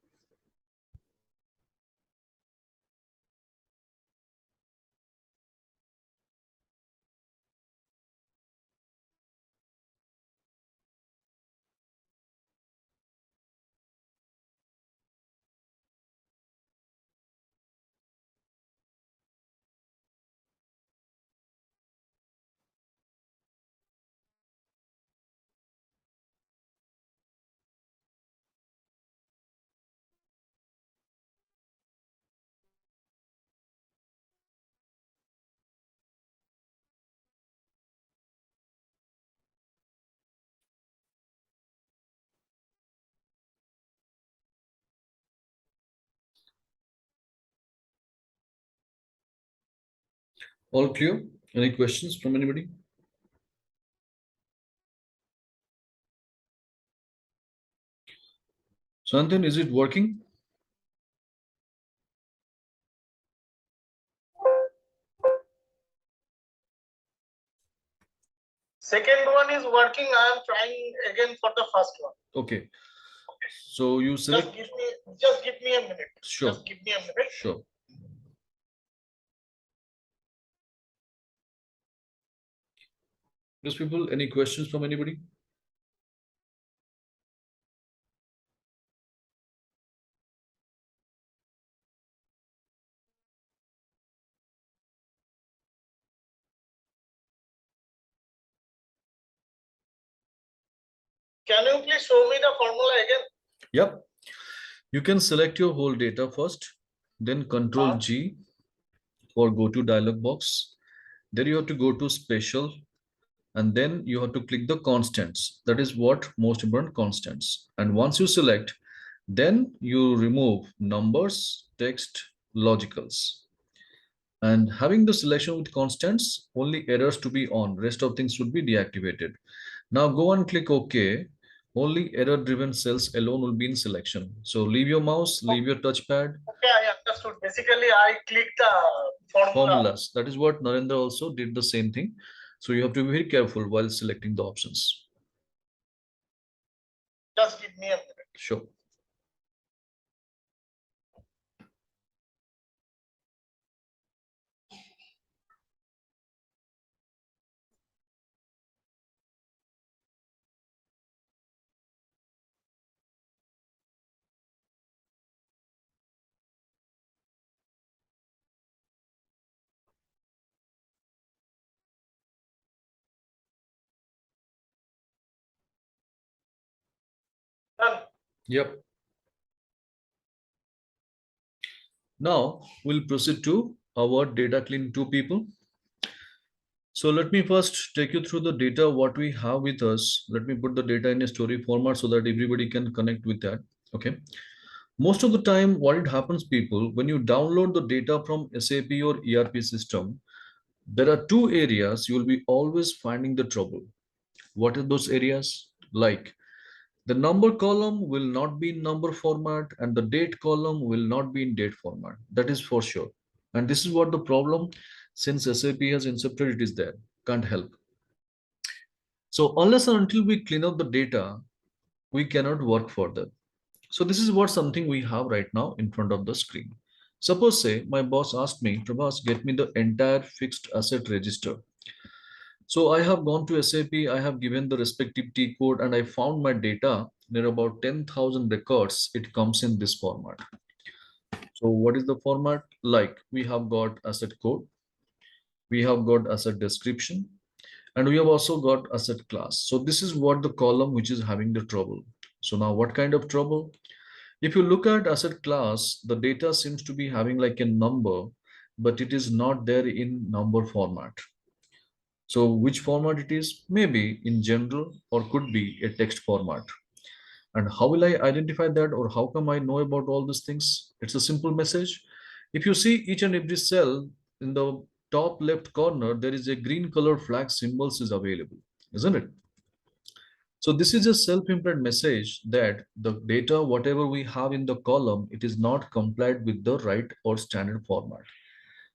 All clear? Any questions from anybody? Santhan, is it working? Second one is working. I am trying again for the first one. Okay. So you select. Just give me a minute. Sure. Just give me a minute. Sure. Yes, people, any questions from anybody? Can you please show me the formula again? Yep. You can select your whole data first, then Control G or go to dialog box. Then you have to go to special, and then you have to click the constants. That is what most important, constants. And once you select, then you remove numbers, text, logicals. And having the selection with constants, only errors to be on, rest of things should be deactivated. Now go and click OK. Only error driven cells alone will be in selection. So leave your mouse, leave your touchpad. Okay, I understood. Basically, I clicked the Formulas. That is what Narendra also did, the same thing. So you have to be very careful while selecting the options. Just give me a minute. Sure. Done. Yep. Now we'll proceed to our data clean 2 people. So let me first take you through the data, what we have with us. Let me put the data in a story format so that everybody can connect with that. Okay. Most of the time, what it happens, people, when you download the data from SAP or ERP system, there are 2 areas you will be always finding the trouble. What are those areas? Like the number column will not be in number format and the date column will not be in date format. That is for sure. And this is what the problem, since SAP has incepted, it is there. Can't help. So unless and until we clean up the data, we cannot work further. So this is what something we have right now in front of the screen. Suppose say my boss asked me, Prabhas, get me the entire fixed asset register. So I have gone to SAP, I have given the respective T code and I found my data. There are about 10,000 records. It comes in this format. So what is the format? Like we have got asset code, we have got asset description, and we have also got asset class. So this is what the column which is having the trouble. So now what kind of trouble? If you look at asset class, the data seems to be having like a number, but it is not there in number format. So which format it is? Maybe in general or could be a text format. And how will I identify that, or how come I know about all these things? It's a simple message. If you see each and every cell in the top left corner, there is a green color flag symbols is available, isn't it? So this is a self-implied message that the data, whatever we have in the column, it is not complied with the right or standard format.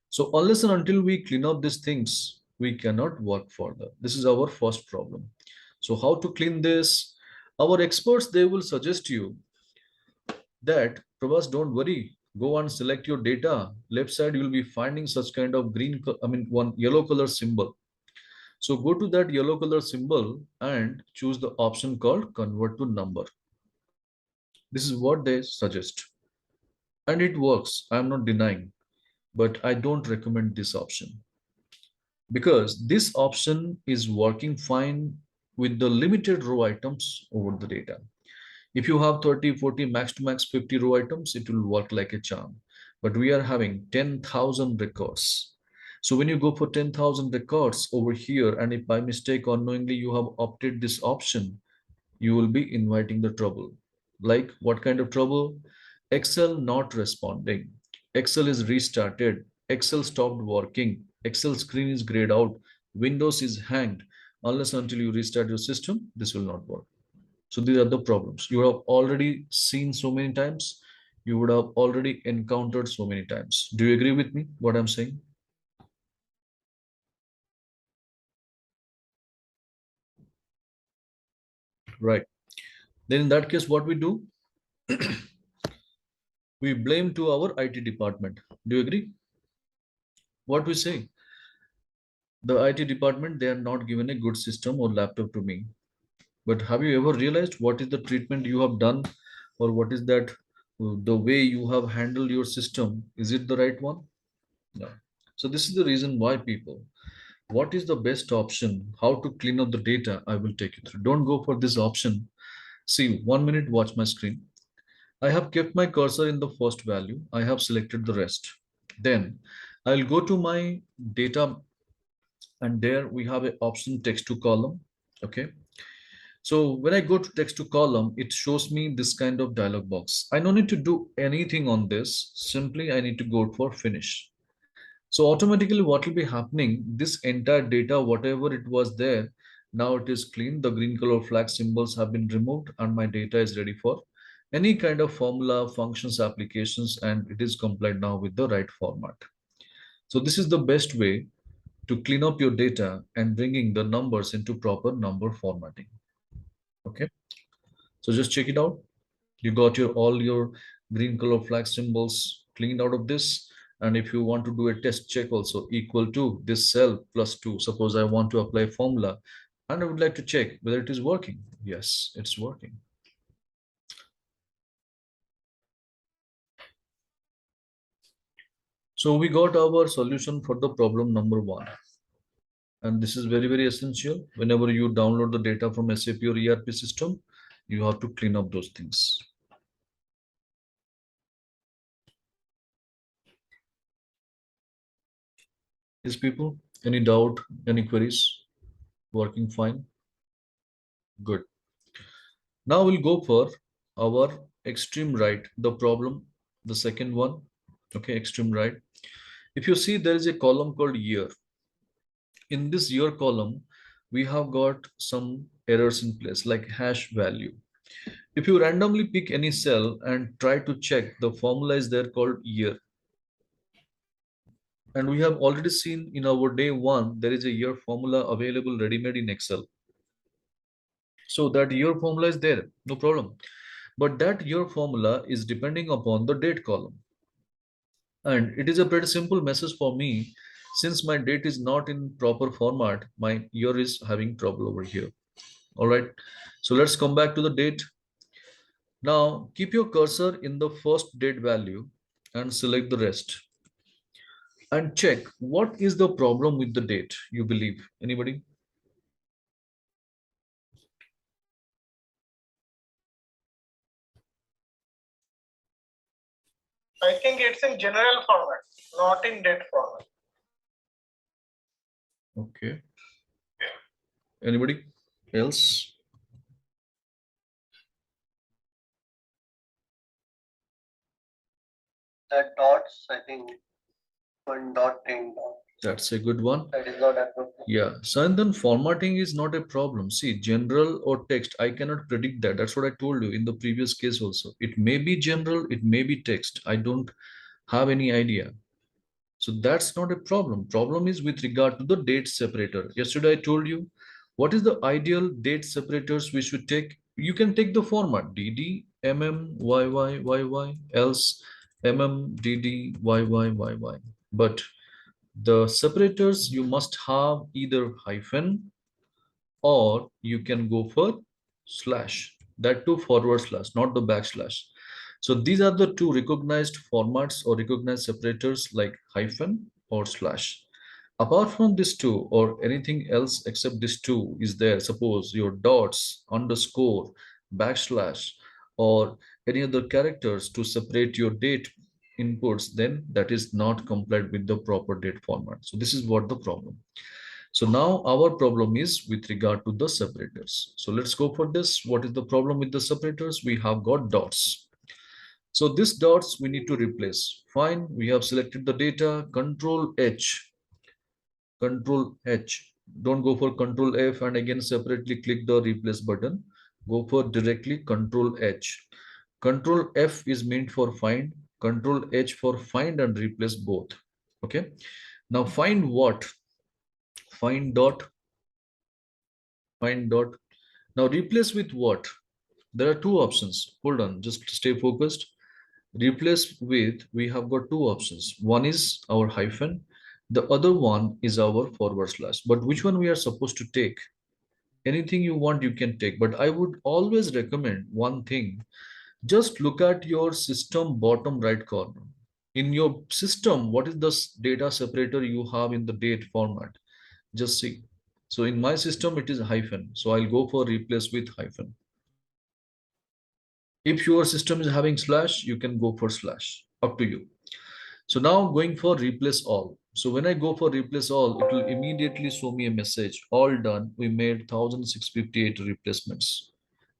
So unless and until we clean up these things, we cannot work further. This is our first problem. So how to clean this? Our experts, they will suggest you that, Prabhas, don't worry. Go and select your data. Left side, you will be finding such kind of one yellow color symbol. So go to that yellow color symbol and choose the option called convert to number. This is what they suggest. And it works. I'm not denying, but I don't recommend this option because this option is working fine with the limited row items over the data. If you have 30, 40, max to max 50 row items, it will work like a charm. But we are having 10,000 records. So when you go for 10,000 records over here, and if by mistake or unknowingly you have opted this option, you will be inviting the trouble. Like what kind of trouble? Excel not responding. Excel is restarted. Excel stopped working. Excel screen is grayed out. Windows is hanged. Unless until you restart your system, this will not work. So these are the problems you have already seen so many times. You would have already encountered so many times. Do you agree with me what I'm saying? Right. Then in that case, what we do, we blame to our IT department. Do you agree? What we say? The IT department, they are not given a good system or laptop to me. But have you ever realized what is the treatment you have done, or what is that the way you have handled your system? Is it the right one? No. So this is the reason why people, what is the best option? How to clean up the data? I will take you through. Don't go for this option. See, 1 minute, watch my screen. I have kept my cursor in the first value. I have selected the rest. Then I'll go to my data, and there we have an option text to column. Okay. So when I go to text to column, it shows me this kind of dialog box. I don't need to do anything on this. Simply, I need to go for finish. So automatically what will be happening, this entire data, whatever it was there, now it is clean. The green color flag symbols have been removed and my data is ready for any kind of formula, functions, applications, and it is compliant now with the right format. So this is the best way to clean up your data and bringing the numbers into proper number formatting. Okay, so just check it out. You got your all your green color flag symbols cleaned out of this. And if you want to do a test check also, equal to this cell plus 2, suppose I want to apply a formula and I would like to check whether it is working. Yes, it's working. So we got our solution for the problem number 1. And this is very, very essential. Whenever you download the data from SAP or ERP system, you have to clean up those things. Yes, people, any doubt, any queries? Working fine? Good. Now we'll go for our extreme right, the problem, the second one. Okay, extreme right. If you see, there is a column called year. In this year column, we have got some errors in place like hash value. If you randomly pick any cell and try to check, the formula is there called year. And we have already seen in our day 1, there is a year formula available ready-made in Excel. So that year formula is there, no problem. But that year formula is depending upon the date column. And it is a pretty simple message for me. Since my date is not in proper format, my year is having trouble over here. All right. So let's come back to the date. Now keep your cursor in the first date value and select the rest. And check what is the problem with the date you believe. Anybody? I think it's in general format, not in date format. Okay. Anybody else? That dots, I think 1.10 dot. That's a good one. That is not appropriate. Yeah. So and then formatting is not a problem. See, general or text, I cannot predict that. That's what I told you in the previous case also. It may be general, it may be text. I don't have any idea. So that's not a problem. Problem is with regard to the date separator. Yesterday I told you what is the ideal date separators we should take. You can take the format DD, MM, YY, YY, else MM, DD, YY, YY. But the separators you must have either hyphen or you can go for slash. That too forward slash, not the backslash. So these are the two recognized formats or recognized separators like hyphen or slash. Apart from these two or anything else except these two is there, suppose your dots, underscore, backslash, or any other characters to separate your date inputs, then that is not compliant with the proper date format. So this is what the problem. So now our problem is with regard to the separators. So let's go for this. What is the problem with the separators? We have got dots. So this dots we need to replace. Fine, we have selected the data, Control H, Control H. Don't go for Control F and again separately click the replace button. Go for directly Control H. Control F is meant for find, Control H for find and replace both. Okay. Now find what? Find dot, find dot. Now replace with what? There are two options. Hold on, just stay focused. Replace with, we have got two options. One is our hyphen, the other one is our forward slash. But which one we are supposed to take? Anything you want, you can take. But I would always recommend one thing. Just look at your system bottom right corner. In your system, what is the data separator you have in the date format? Just see. So in my system, it is hyphen. So I'll go for replace with hyphen. If your system is having slash, you can go for slash. Up to you. So now going for replace all. So when I go for replace all, it will immediately show me a message. All done. We made 1658 replacements.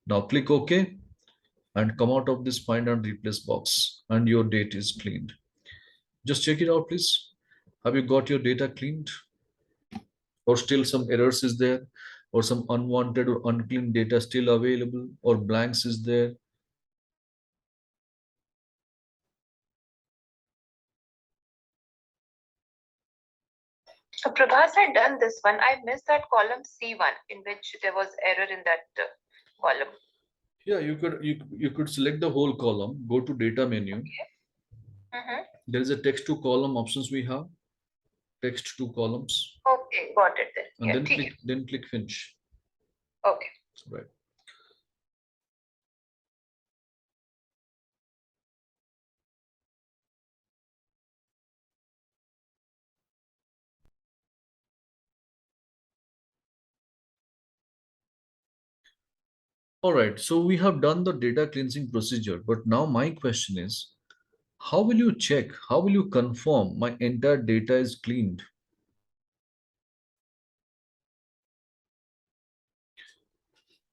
Now click OK and come out of this find and replace box and your date is cleaned. Just check it out, please. Have you got your data cleaned? Or still some errors is there? Or some unwanted or unclean data still available? Or blanks is there? So Prabhas had done this one. I missed that column C1 in which there was error in that column. Yeah, you could select the whole column, go to data menu. There is a text to column options we have. Text to columns. Okay, got it then. And Yeah, then click finish. okay. Right. All right, so we have done the data cleansing procedure, but now my question is, how will you check? How will you confirm my entire data is cleaned?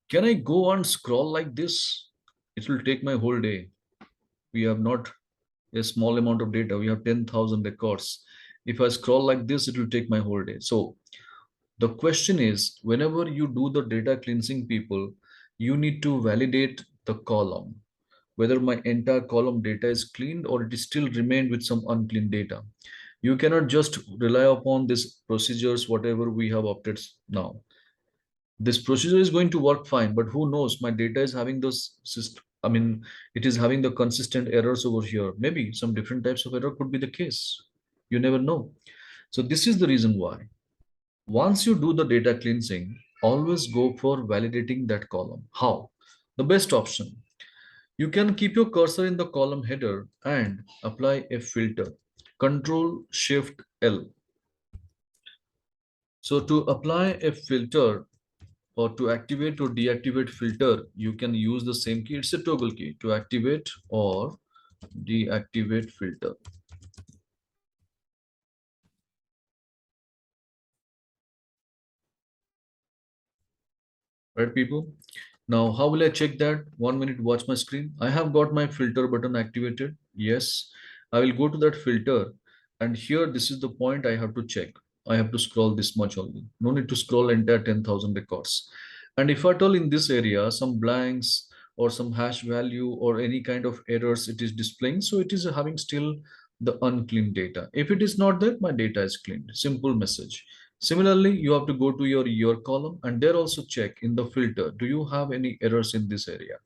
Can I go and scroll like this? It will take my whole day. We have not a small amount of data. We have 10,000 records. If I scroll like this, it will take my whole day. So the question is, whenever you do the data cleansing, people, you need to validate the column, whether my entire column data is cleaned or it is still remained with some unclean data. You cannot just rely upon these procedures, whatever we have opted now. This procedure is going to work fine, but who knows, my data is having those I mean, it is having the consistent errors over here. Maybe some different types of error could be the case. You never know. So this is the reason why. Once you do the data cleansing, always go for validating that column. How? The best option. You can keep your cursor in the column header and apply a filter. Control Shift L. So to apply a filter or to activate or deactivate filter, you can use the same key. It's a toggle key to activate or deactivate filter. Right, people? Now, how will I check that? 1 minute, watch my screen. I have got my filter button activated. Yes, I will go to that filter. And here, this is the point I have to check. I have to scroll this much only. No need to scroll entire 10,000 records. And if at all in this area, some blanks or some hash value or any kind of errors it is displaying, so it is having still the unclean data. If it is not there, my data is cleaned. Simple message. Similarly, you have to go to your year column and there also check in the filter. Do you have any errors in this area?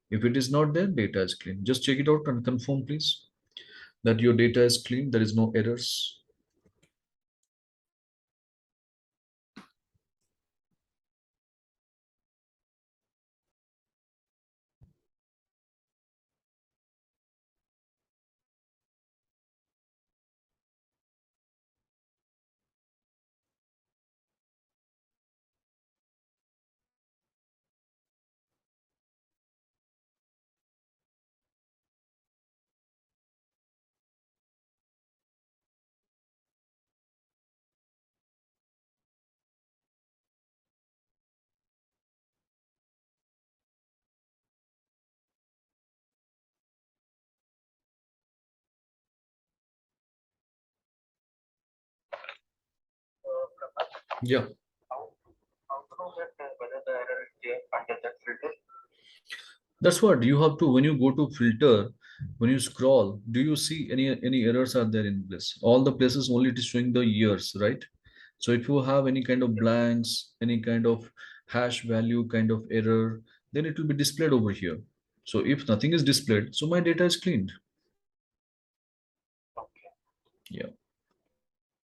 If it is not there, data is clean. Just check it out and confirm, please, that your data is clean. There is no errors. Yeah. How to know that whether the error is there under that filter? That's what you have to, when you go to filter, when you scroll, do you see any errors are there in this? All the places only it is showing the years, right? So if you have any kind of blanks, any kind of hash value kind of error, then it will be displayed over here. So if nothing is displayed, so my data is cleaned. Okay. Yeah.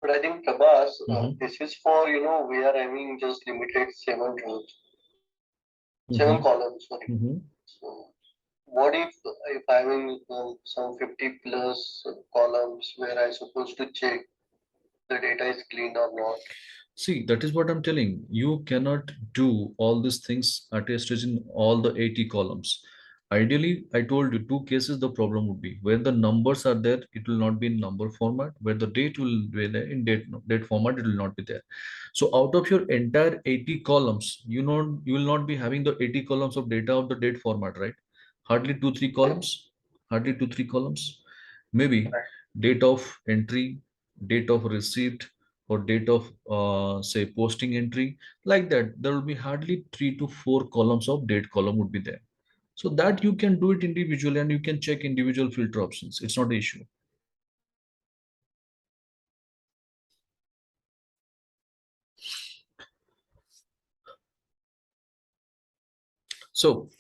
But I think Prabhas, Mhm. this is for, we are having just limited 7 rows, 7 Mhm. columns, sorry. Mhm. So what if having some 50 plus columns where I supposed to check the data is clean or not? See, that is what I'm telling. You cannot do all these things at a stage in all the 80 columns. Ideally, I told you two cases the problem would be where the numbers are there, it will not be in number format. Where the date will be there in date format, it will not be there. So out of your entire 80 columns, you will not be having the 80 columns of data of the date format, right? Hardly two, three columns. Hardly two, three columns. Maybe Right. date of entry, date of receipt, or date of say posting entry, like that there will be hardly 3 to 4 columns of date column would be there. So that you can do it individually and you can check individual filter options. It's not an issue. So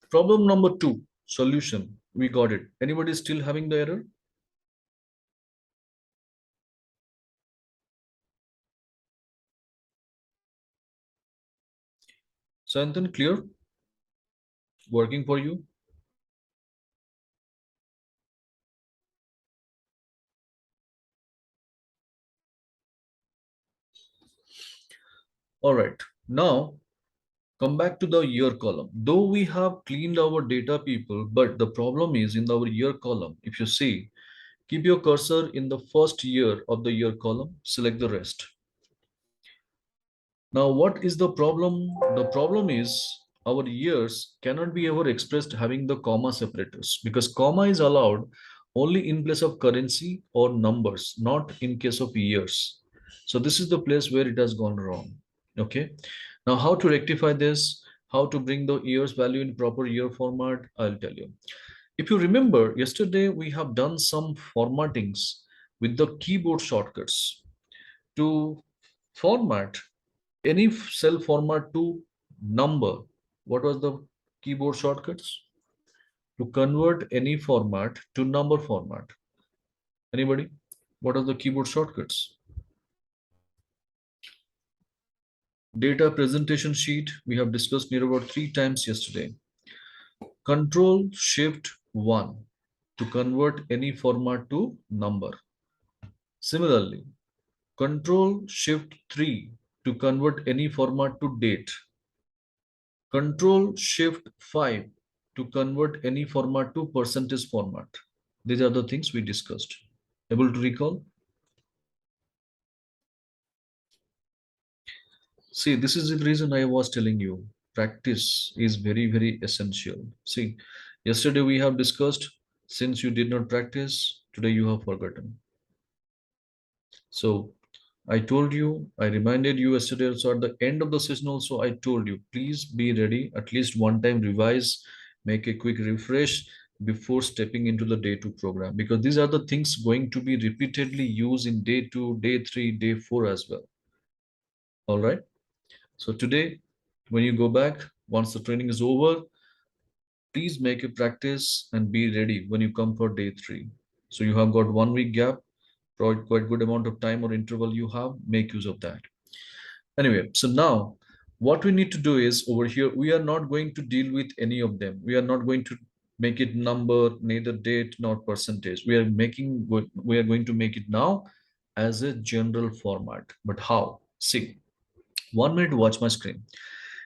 problem number 2, solution, we got it. Anybody still having the error? So Anthony, clear, working for you? All right, now come back to the year column. Though we have cleaned our data people, but the problem is in our year column. If you see, keep your cursor in the first year of the year column, select the rest. Now, what is the problem? The problem is our years cannot be ever expressed having the comma separators because comma is allowed only in place of currency or numbers, not in case of years. So this is the place where it has gone wrong. Okay. Now, how to rectify this? How to bring the years value in proper year format? I'll tell you. If you remember, yesterday we have done some formattings with the keyboard shortcuts to format any cell format to number. What was the keyboard shortcuts? To convert any format to number format. Anybody? What are the keyboard shortcuts? Data presentation sheet, we have discussed near about 3 times yesterday. Control Shift 1 to convert any format to number. Similarly, Control Shift 3 to convert any format to date. Control Shift 5 to convert any format to percentage format. These are the things we discussed. Able to recall? See, this is the reason I was telling you practice is very, very essential. See, yesterday we have discussed, since you did not practice, today you have forgotten. So I told you, I reminded you yesterday. So at the end of the session also, I told you, please be ready, at least one time revise, make a quick refresh before stepping into the day 2 program, because these are the things going to be repeatedly used in day 2, day 3, day 4 as well. All right. So today, when you go back, once the training is over, please make a practice and be ready when you come for day 3. So you have got 1 week gap, quite good amount of time or interval you have, make use of that. Anyway, so now what we need to do is over here, we are not going to deal with any of them. We are not going to make it number, neither date nor percentage. We are going to make it now as a general format. But how? See, 1 minute, watch my screen.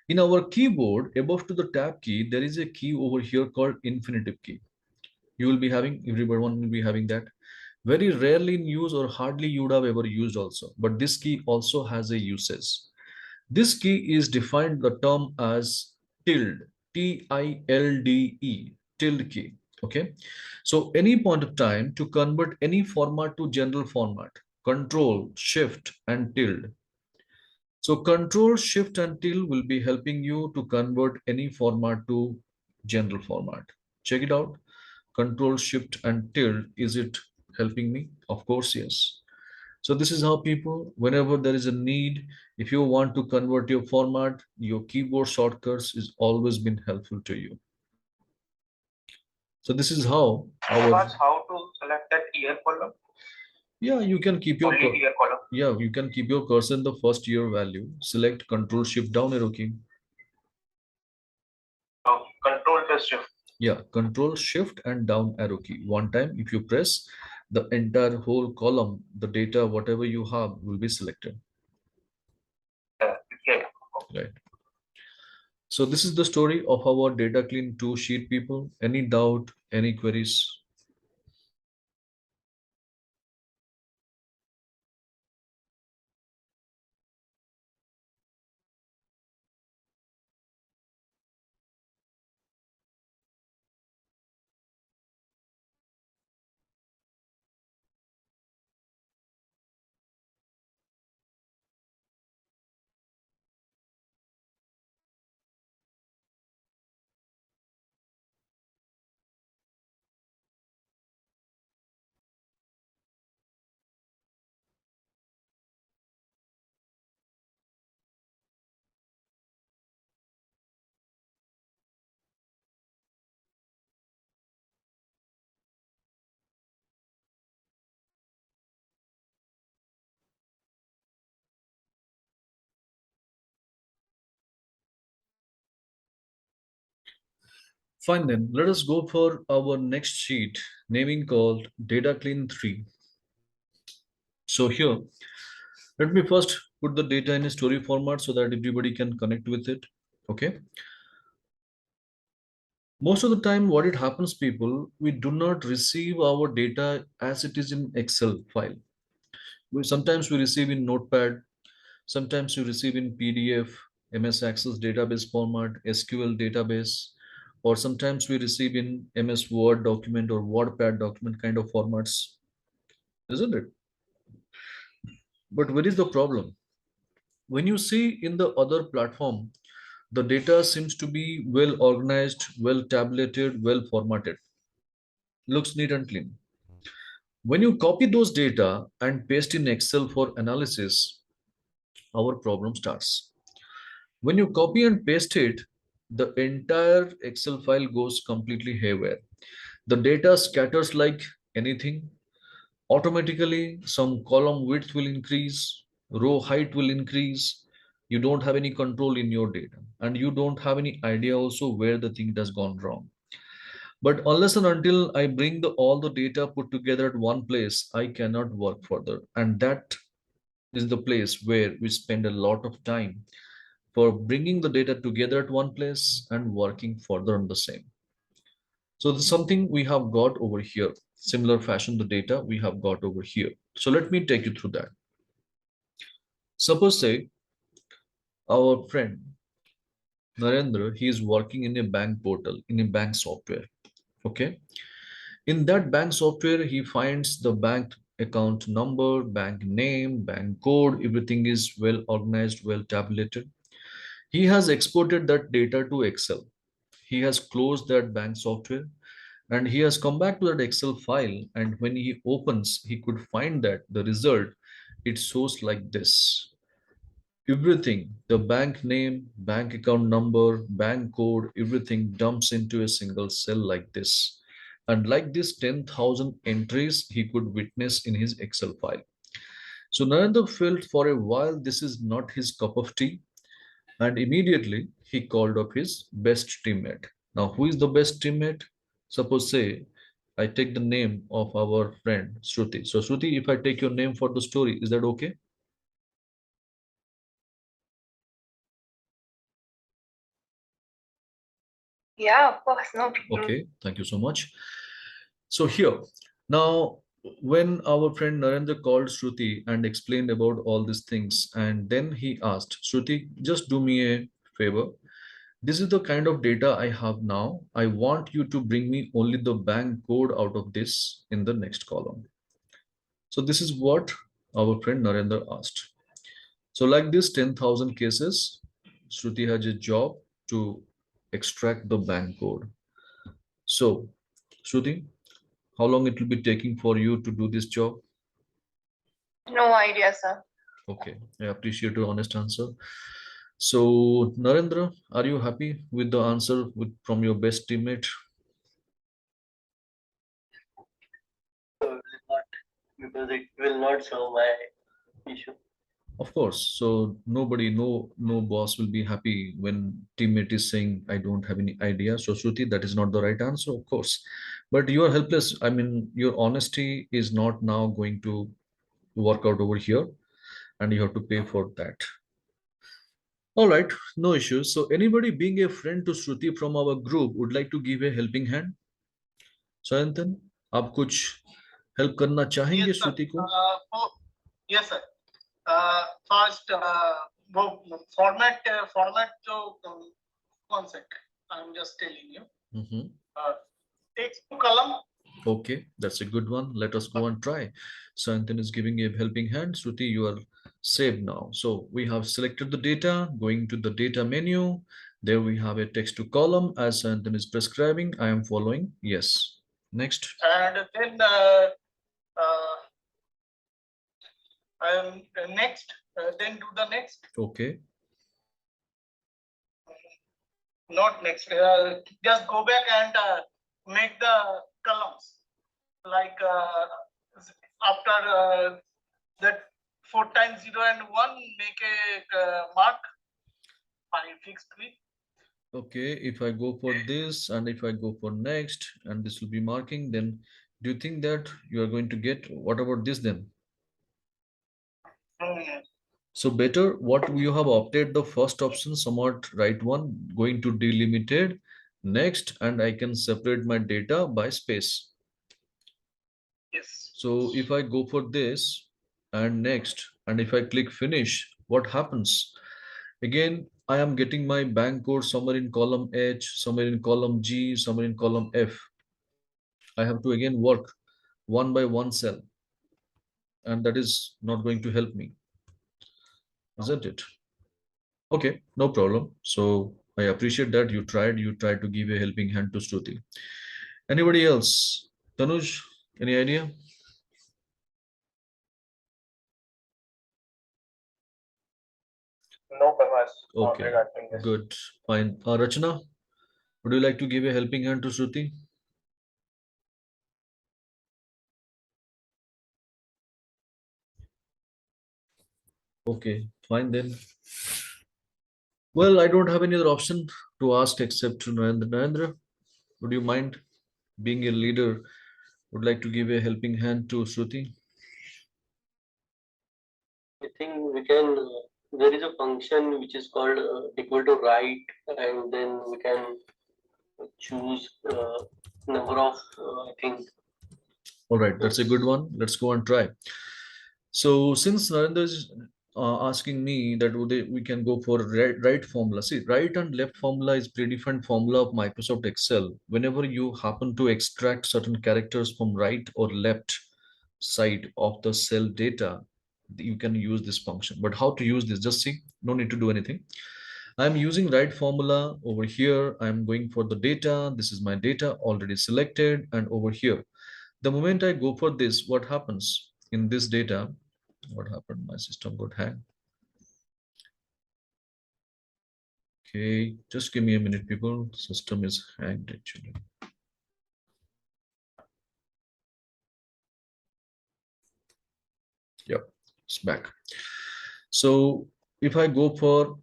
In our keyboard, above to the tab key, there is a key over here called infinitive key. You will be having, everyone will be having that. Very rarely in use or hardly you would have ever used also. But this key also has a usage. This key is defined the term as tilde, tilde, tilde key. Okay. So any point of time to convert any format to general format, Control, Shift, and tilde. So Control, Shift, and tilde will be helping you to convert any format to general format. Check it out. Control, Shift, and tilde. Is it helping me? Of course, yes. So this is how people, whenever there is a need, if you want to convert your format, your keyboard shortcuts is always been helpful to you. So this is how our How to select that year column? yeah, you can keep your Only year column. yeah, you can keep your cursor in the first year value. Select Control Shift down arrow key. Control plus shift. Yeah, Control Shift and down arrow key. One time, if you press, the entire whole column, the data, whatever you have, will be selected. Okay. Right. So this is the story of our data clean 2 sheet people. Any doubt, any queries? Fine then, let us go for our next sheet, naming called Data Clean 3. So here, let me first put the data in a story format so that everybody can connect with it. Okay. Most of the time, what it happens, people, we do not receive our data as it is in Excel file. Sometimes we receive in Notepad, sometimes you receive in PDF, MS Access database format, SQL database, or sometimes we receive in MS Word document or WordPad document kind of formats, isn't it? But where is the problem? When you see in the other platform, the data seems to be well organized, well tabulated, well formatted, looks neat and clean. When you copy those data and paste in Excel for analysis, our problem starts. When you copy and paste it, the entire Excel file goes completely haywire. The data scatters like anything. Automatically, some column width will increase, row height will increase. You don't have any control in your data, and you don't have any idea also where the thing has gone wrong. But unless and until I bring all the data put together at one place, I cannot work further. And that is the place where we spend a lot of time for bringing the data together at one place and working further on the same. So this is something we have got over here. Similar fashion, the data we have got over here. So let me take you through that. Suppose say our friend Narendra, he is working in a bank portal, in a bank software. Okay. In that bank software, he finds the bank account number, bank name, bank code, everything is well organized, well tabulated. He has exported that data to Excel. He has closed that bank software and he has come back to that Excel file. And when he opens, he could find that the result, it shows like this. Everything, the bank name, bank account number, bank code, everything dumps into a single cell like this. And like this 10,000 entries he could witness in his Excel file. So Narendra felt for a while this is not his cup of tea. And immediately he called up his best teammate. Now, who is the best teammate? Suppose say I take the name of our friend Shruti. So Shruti, if I take your name for the story, is that okay? Yeah, of course, no problem. Okay, thank you so much. So here, now when our friend Narendra called Shruti and explained about all these things, and then he asked, Shruti, just do me a favor. This is the kind of data I have now. I want you to bring me only the bank code out of this in the next column. So this is what Our friend Narendra asked. So like this 10,000 cases, Shruti has a job to extract the bank code. So, Shruti, how long it will be taking for you to do this job? No idea, sir. Okay, I appreciate your honest answer. So, Narendra, are you happy with the answer from your best teammate? Not because it will not solve my issue. Of course. So nobody, no boss will be happy when teammate is saying, I don't have any idea. So Shruti, that is not the right answer, of course. But you are helpless. I mean, your honesty is not now going to work out over here, and you have to pay for that. All right, no issues. So anybody being a friend to Shruti from our group would like to give a helping hand? Sayantan, आप कुछ help करना Yes, चाहेंगे sir. श्रुति को? Yes, sir. First, वो format जो one second, I'm just telling you. Take two column. Okay, that's a good one. Let us go and try. Sayantan is giving a helping hand. Shruti, you are saved now. So we have selected the data, going to the data menu. There we have a text to column as Sayantan is prescribing. I am following. Yes. Next. And then next, then do the next. Okay. Not next. Just go back and make the columns. Like after that 4 times 0 and 1, make a mark. I fixed it. Okay, if I go for this and if I go for next and this will be marking, then do you think that you are going to get, what about this then? So better what you have opted the first option, somewhat right one, going to delimited next, and I can separate my data by space. Yes. So if I go for this and next, and if I click finish, what happens? Again, I am getting my bank code somewhere in column H, somewhere in column G, somewhere in column F. I have to again work one by one cell, and that is not going to help me, isn't it? Okay, no problem. So I appreciate that you tried to give a helping hand to Shruti. Anybody else? Tanuj, any idea? No, Prabhas, not Okay, regarding this. good, fine. Rachana, would you like to give a helping hand to Shruti? Okay, fine then. Well, I don't have any other option to ask except to Narendra. Narendra, would you mind being a leader? Would like to give a helping hand to Shruti? I think we can, there is a function which is called equal to right, and then we can choose number of, I think. All right, that's a good one. Let's go and try. So since Narendra is asking me that we can go for right formula. See, right and left formula is predefined formula of Microsoft Excel. Whenever you happen to extract certain characters from right or left side of the cell data, you can use this function. But how to use this? Just see, no need to do anything. I'm using right formula over here. I'm going for the data. This is my data already selected, and over here. The moment I go for this, what happens in this data? What happened? My system got hang. Okay, just give me a minute, people. System is hanged actually. Yep, it's back. So if I go for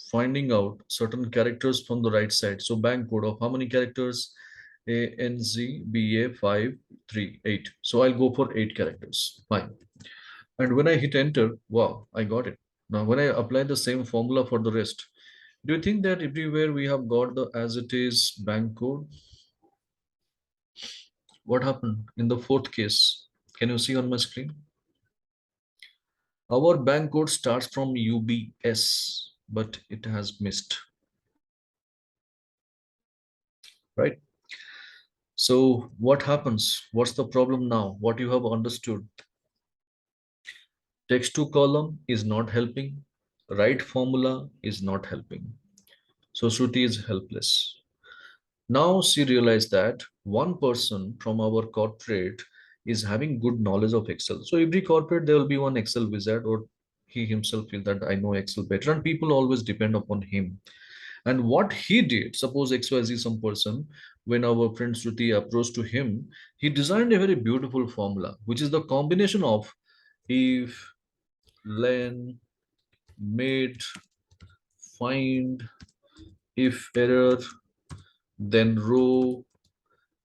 finding out certain characters from the right side, so bank code of how many characters? ANZBA538. So I'll go for 8 characters. Fine. And when I hit enter, wow, I got it. Now, when I apply the same formula for the rest, do you think that everywhere we have got the as it is bank code? What happened in the fourth case? Can you see on my screen? Our bank code starts from UBS, but it has missed, right? So what happens? What's the problem now? What you have understood? Text to column is not helping. Right formula is not helping. So Shruti is helpless. Now she realized that one person from our corporate is having good knowledge of Excel. So every corporate there will be one Excel wizard, or he himself feel that I know Excel better, and people always depend upon him. And what he did, suppose XYZ some person, when our friend Shruti approached to him, he designed a very beautiful formula, which is the combination of if, len, made, find, if error, then row,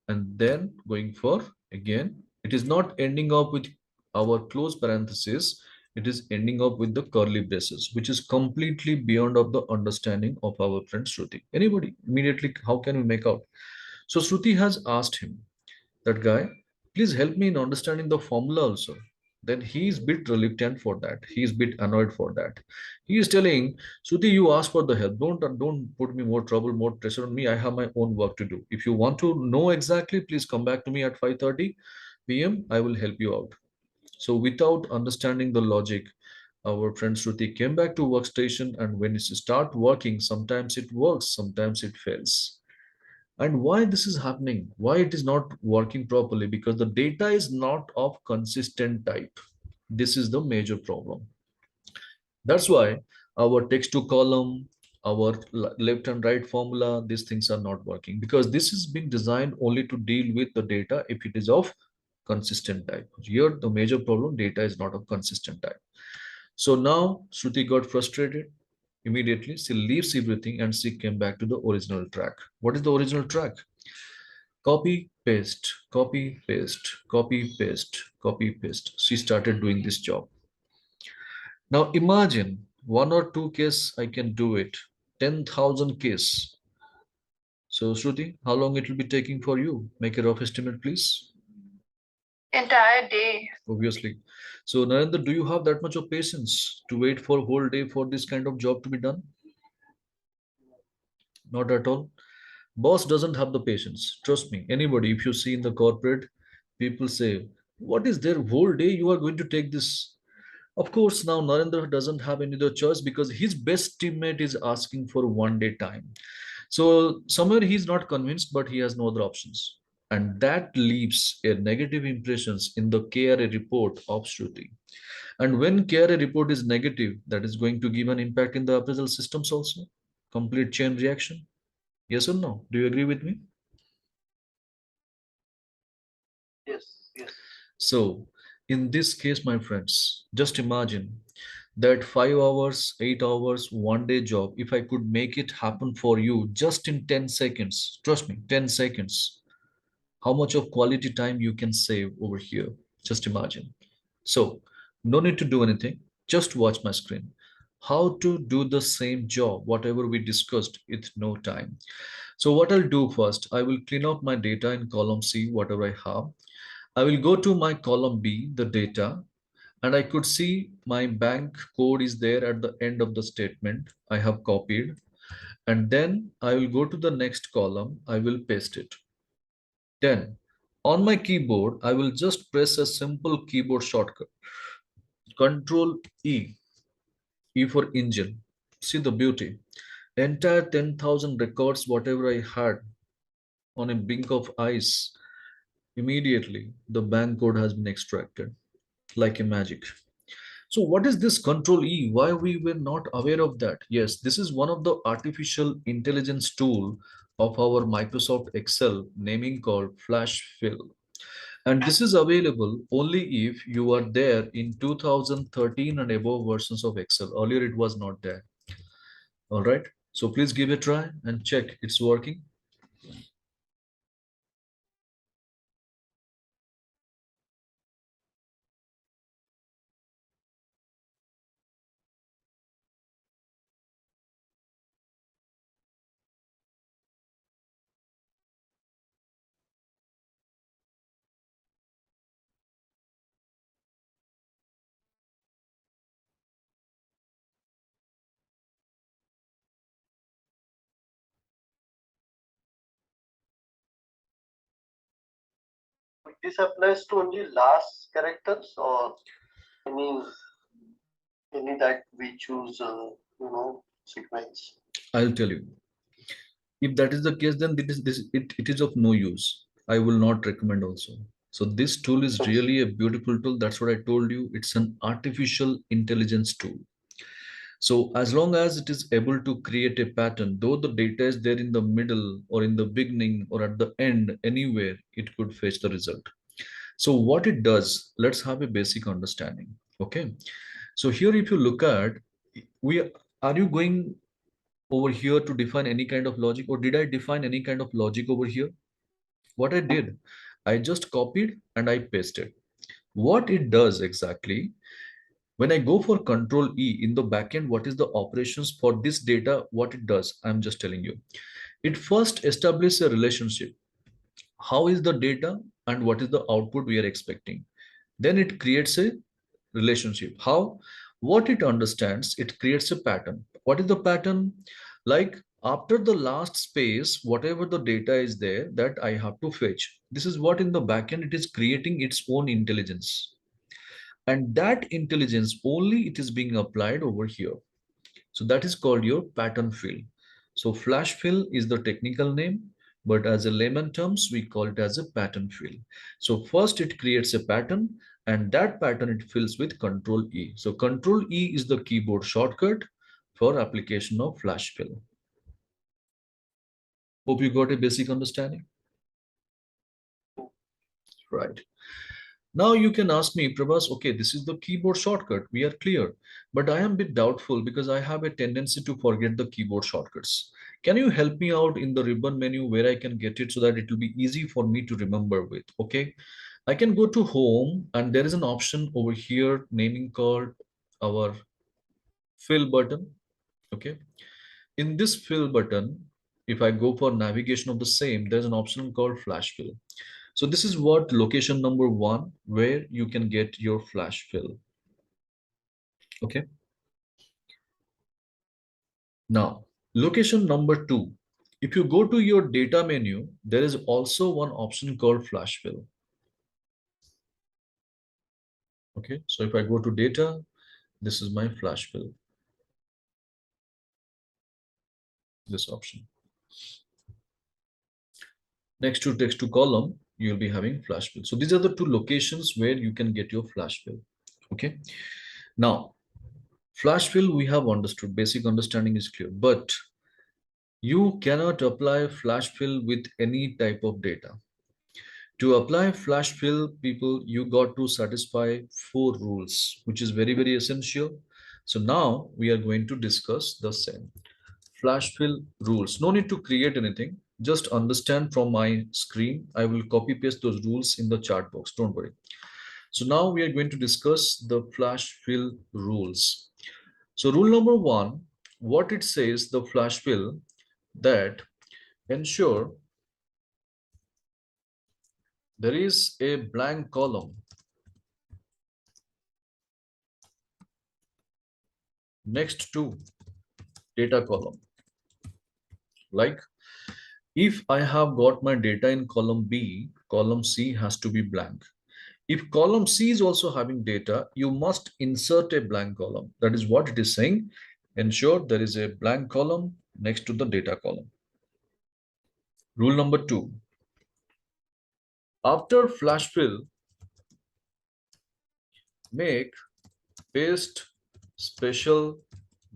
and then going for again. It is not ending up with our close parenthesis. It is ending up with the curly braces, which is completely beyond of the understanding of our friend Shruti. Anybody immediately, how can we make out? So Shruti has asked him, that guy, please help me in understanding the formula also. Then he is bit reluctant for that. He is bit annoyed for that. He is telling, Shruti, you ask for the help. Don't put me more trouble, more pressure on me. I have my own work to do. If you want to know exactly, please come back to me at 5:30 p.m. I will help you out. So without understanding the logic, our friend Shruti came back to workstation, and when it start working, sometimes it works, sometimes it fails. And why this is happening, why it is not working properly? Because the data is not of consistent type. This is the major problem. That's why our text to column, our left and right formula, these things are not working, because this has been designed only to deal with the data if it is of consistent type. Here the major problem, data is not of consistent type. So now Shruti got frustrated. Immediately she leaves everything and she came back to the original track. What is the original track? Copy, paste, copy, paste, copy, paste, copy, paste. She started doing this job. Now imagine one or two case I can do it. 10,000 case. So Shruti, how long it will be taking for you? Make a rough estimate, please. Entire day. Obviously. So Narendra, do you have that much of patience to wait for a whole day for this kind of job to be done? Not at all. Boss doesn't have the patience. Trust me. Anybody, if you see in the corporate, people say, what is their whole day? You are going to take this. Of course, now Narendra doesn't have any other choice because his best teammate is asking for 1 day time. So somewhere he's not convinced, but he has no other options. And that leaves a negative impressions in the KRA report of Shruti. And when KRA report is negative, that is going to give an impact in the appraisal systems also. Complete chain reaction. Yes or no? Do you agree with me? Yes, yes. So, in this case, my friends, just imagine that 5 hours, 8 hours, 1 day job, if I could make it happen for you just in 10 seconds, trust me, 10 seconds, how much of quality time you can save over here. Just imagine. So, no need to do anything, just watch my screen. How to do the same job, whatever we discussed, with no time. So, what I'll do first, I will clean up my data in column C, whatever I have. I will go to my column B, the data, and I could see my bank code is there at the end of the statement. I have copied, and then I will go to the next column. I will paste it. Then on my keyboard, I will just press a simple keyboard shortcut. Control E, E for engine. See the beauty. Entire 10,000 records, whatever I had on a blink of eyes, immediately the bank code has been extracted like a magic. So what is this control E? Why we were not aware of that? Yes, this is one of the artificial intelligence tool of our Microsoft Excel naming called Flash Fill. And this is available only if you are there in 2013 and above versions of Excel. Earlier it was not there. All right. So please give it a try and check it's working. This applies to only last characters or any any that we choose, sequence. I'll tell you. If that is the case, then it is of no use. I will not recommend also. So this tool is Yes. really a beautiful tool. That's what I told you. It's an artificial intelligence tool. So as long as it is able to create a pattern, though the data is there in the middle or in the beginning or at the end, anywhere, it could fetch the result. So what it does, let's have a basic understanding. Okay. So here, if you look at, we are you going over here to define any kind of logic, or did I define any kind of logic over here? What I did, I just copied and I pasted. What it does exactly, when I go for control E in the backend, what is the operations for this data? What it does, I'm just telling you. It first establishes a relationship. How is the data and what is the output we are expecting? Then it creates a relationship. How? What it understands, it creates a pattern. What is the pattern? Like after the last space, whatever the data is there, that I have to fetch. This is what in the backend it is creating its own intelligence. And that intelligence only it is being applied over here. So that is called your pattern fill. So flash fill is the technical name, but as a layman terms, we call it as a pattern fill. So first it creates a pattern, and that pattern it fills with control E. So control E is the keyboard shortcut for application of flash fill. Hope you got a basic understanding. Right. Now you can ask me, Prabhas, okay, this is the keyboard shortcut. We are clear. But I am a bit doubtful because I have a tendency to forget the keyboard shortcuts. Can you help me out in the ribbon menu where I can get it so that it will be easy for me to remember with? Okay. I can go to home and there is an option over here naming called our fill button. Okay. In this fill button, if I go for navigation of the same, there's an option called flash fill. So this is what location number one, where you can get your flash fill. Okay. Now, location number two, if you go to your data menu, there is also one option called flash fill. Okay. So if I go to data, this is my flash fill, this option. Next to text to column, you'll be having flash fill. So these are the two locations where you can get your flash fill. Okay. Now, flash fill, we have understood, basic understanding is clear, but you cannot apply flash fill with any type of data. To apply flash fill, people, you got to satisfy 4 rules, which is very, very essential. So now we are going to discuss the same. Flash fill rules. No need to create anything. Just understand from my screen. I will copy paste those rules in the chat box. Don't worry. So now we are going to discuss the flash fill rules. So rule number one, what it says, the flash fill, that ensure there is a blank column next to data column. Like if I have got my data in column B, column C has to be blank. If column C is also having data, you must insert a blank column. That is what it is saying. Ensure there is a blank column next to the data column. Rule number two, after flash fill, make paste special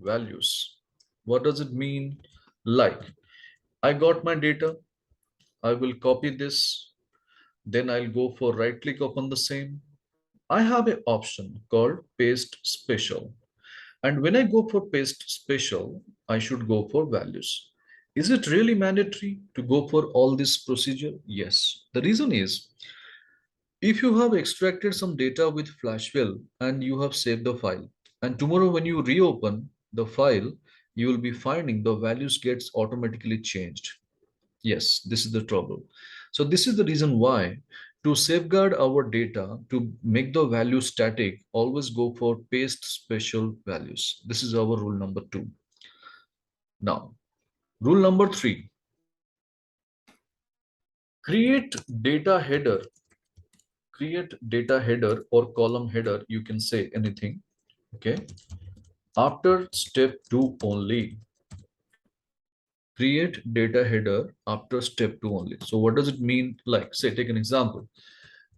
values. What does it mean? Like I got my data, I will copy this, then I'll go for right click upon the same. I have an option called paste special. And when I go for paste special, I should go for values. Is it really mandatory to go for all this procedure? Yes. The reason is, if you have extracted some data with flash fill and you have saved the file, and tomorrow when you reopen the file, you will be finding the values gets automatically changed. Yes, this is the trouble. So this is the reason why, to safeguard our data, to make the value static, always go for paste special values. This is our rule number two. Now, rule number three, create data header. Create data header or column header. You can say anything. Okay. After step 2 only, create data header after step 2 only. So what does it mean? Like, say, take an example.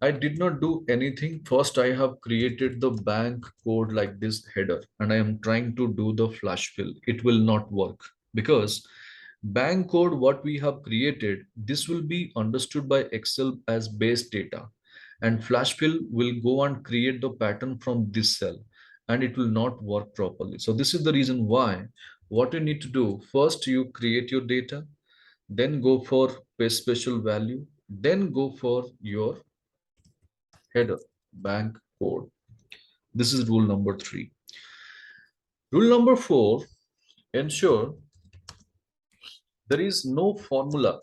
I did not do anything. First, I have created the bank code like this header, and I am trying to do the flash fill. It will not work because bank code, what we have created, this will be understood by Excel as base data, and flash fill will go and create the pattern from this cell, and it will not work properly. So this is the reason why what you need to do, first you create your data, then go for paste special value, then go for your header bank code. This is rule number 3. Rule number 4, ensure there is no formula.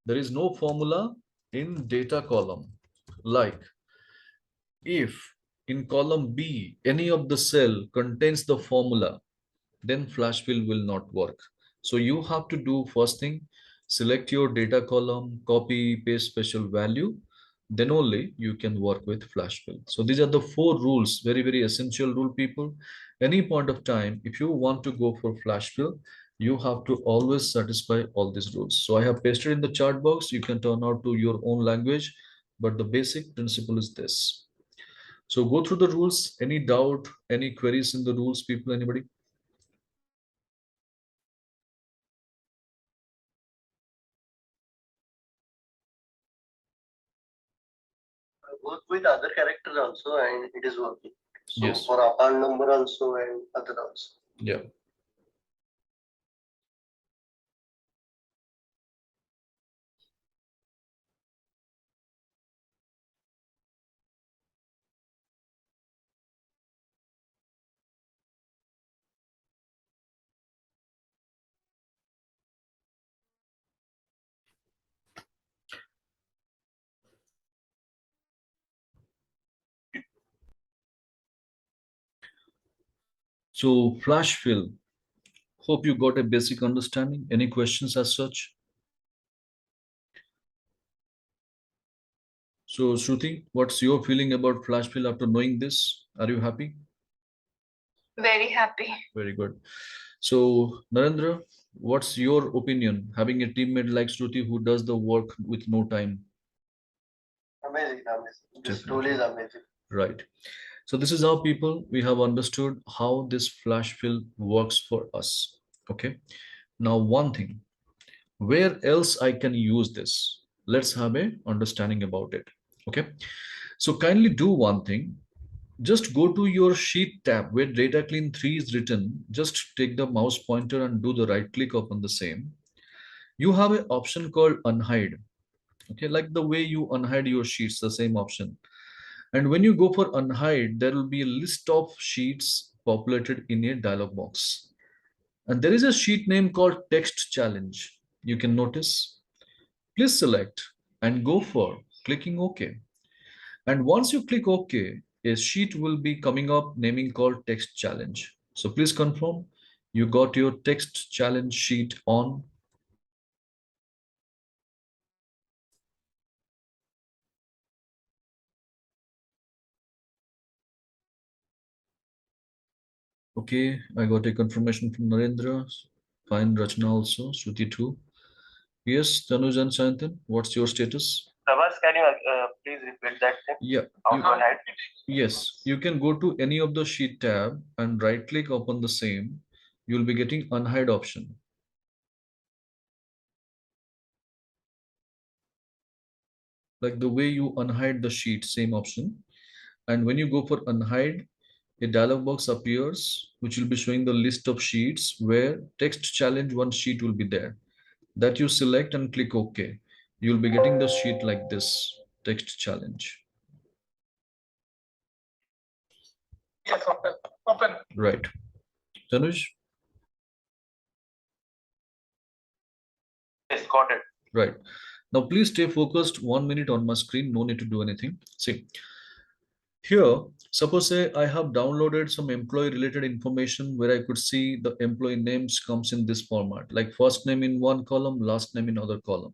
There is no formula in data column. Like if in column B, any of the cell contains the formula, then flash fill will not work. So you have to do first thing, select your data column, copy, paste special value, then only you can work with flash fill. So these are the 4 rules, very, very essential rule, people. Any point of time, if you want to go for flash fill, you have to always satisfy all these rules. So I have pasted in the chat box. You can turn out to your own language, but the basic principle is this. So go through the rules. Any doubt, any queries in the rules, people, anybody? Work with other characters also, and it is working. So Yes. for account number also and other also. Yeah. So flash fill. Hope you got a basic understanding. Any questions as such? So Shruti, what's your feeling about flash fill after knowing this? Are you happy? Very happy. Very good. So Narendra, what's your opinion having a teammate like Shruti who does the work with no time? Amazing, amazing. This tool Definitely. is amazing. Right. So this is how, people, we have understood how this flash fill works for us. Okay. Now one thing, where else I can use this? Let's have a understanding about it. Okay. So kindly do one thing. Just go to your sheet tab where data clean 3 is written. Just take the mouse pointer and do the right click upon the same. You have an option called unhide. Okay, like the way you unhide your sheets, the same option. And when you go for unhide, there will be a list of sheets populated in a dialog box. And there is a sheet name called text challenge. You can notice. Please select and go for clicking OK. And once you click OK, a sheet will be coming up naming called text challenge. So please confirm you got your text challenge sheet on. Okay, I got a confirmation from Narendra. Fine, Rachna also, Shruti too. Yes, Tanuj and Sayantan, what's your status? Prabhas, can you please repeat that thing? Yeah, How you, to hide? yes, you can go to any of the sheet tab and right click upon the same. You'll be getting unhide option. Like the way you unhide the sheet, same option. And when you go for unhide, a dialog box appears, which will be showing the list of sheets where text challenge one sheet will be there. That you select and click OK. You'll be getting the sheet like this, text challenge. Yes, open. Open. Right. Tanuj? Yes, got it. Right. Now please stay focused 1 minute on my screen. No need to do anything. See, here, suppose say I have downloaded some employee related information where I could see the employee names comes in this format, like first name in one column, last name in other column.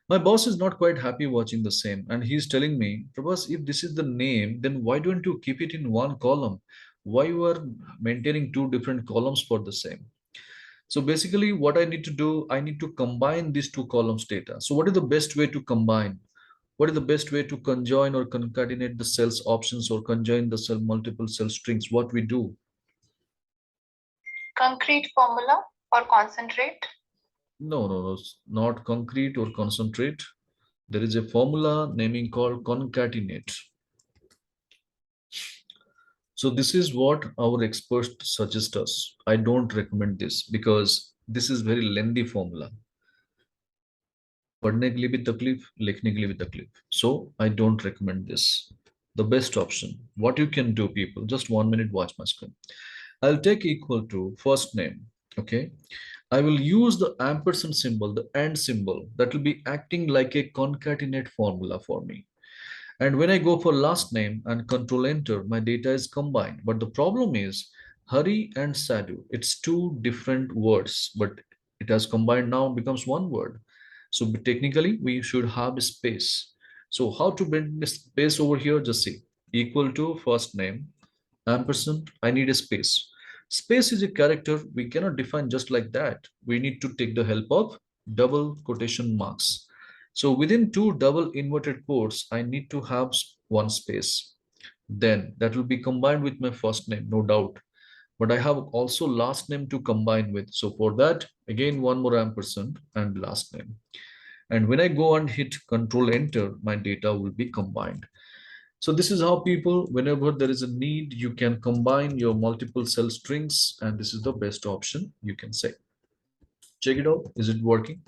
My boss is not quite happy watching the same, and he's telling me, Prabhas, if this is the name, then why don't you keep it in one column? Why you are maintaining two different columns for the same? So basically what I need to do, I need to combine these two columns data. So what is the best way to combine? What is the best way to conjoin or concatenate the cells options or conjoin the cell multiple cell strings? What we do? Concrete formula or concentrate? No, no, no, not concrete or concentrate. There is a formula naming called concatenate. So this is what our experts suggest us. I don't recommend this because this is very lengthy formula. पढ़ने के लिए भी तकलीफ, लिखने के लिए भी तकलीफ. So I don't recommend this. The best option, what you can do, people, just 1 minute, watch my screen. I'll take equal to first name. Okay. I will use the ampersand symbol, the and symbol, that will be acting like a concatenate formula for me. And when I go for last name and control enter, my data is combined. But the problem is Hari and Sadhu, it's two different words, but it has combined now becomes one word. So technically we should have a space. So how to bring the space over here? Just see equal to first name, ampersand, I need a space. Space is a character we cannot define just like that. We need to take the help of double quotation marks. So within two double inverted quotes, I need to have one space. Then that will be combined with my first name, no doubt. But I have also last name to combine with. So for that, again, one more ampersand and last name. And when I go and hit Control Enter, my data will be combined. So this is how people, whenever there is a need, you can combine your multiple cell strings, and this is the best option you can say. Check it out. Is it working?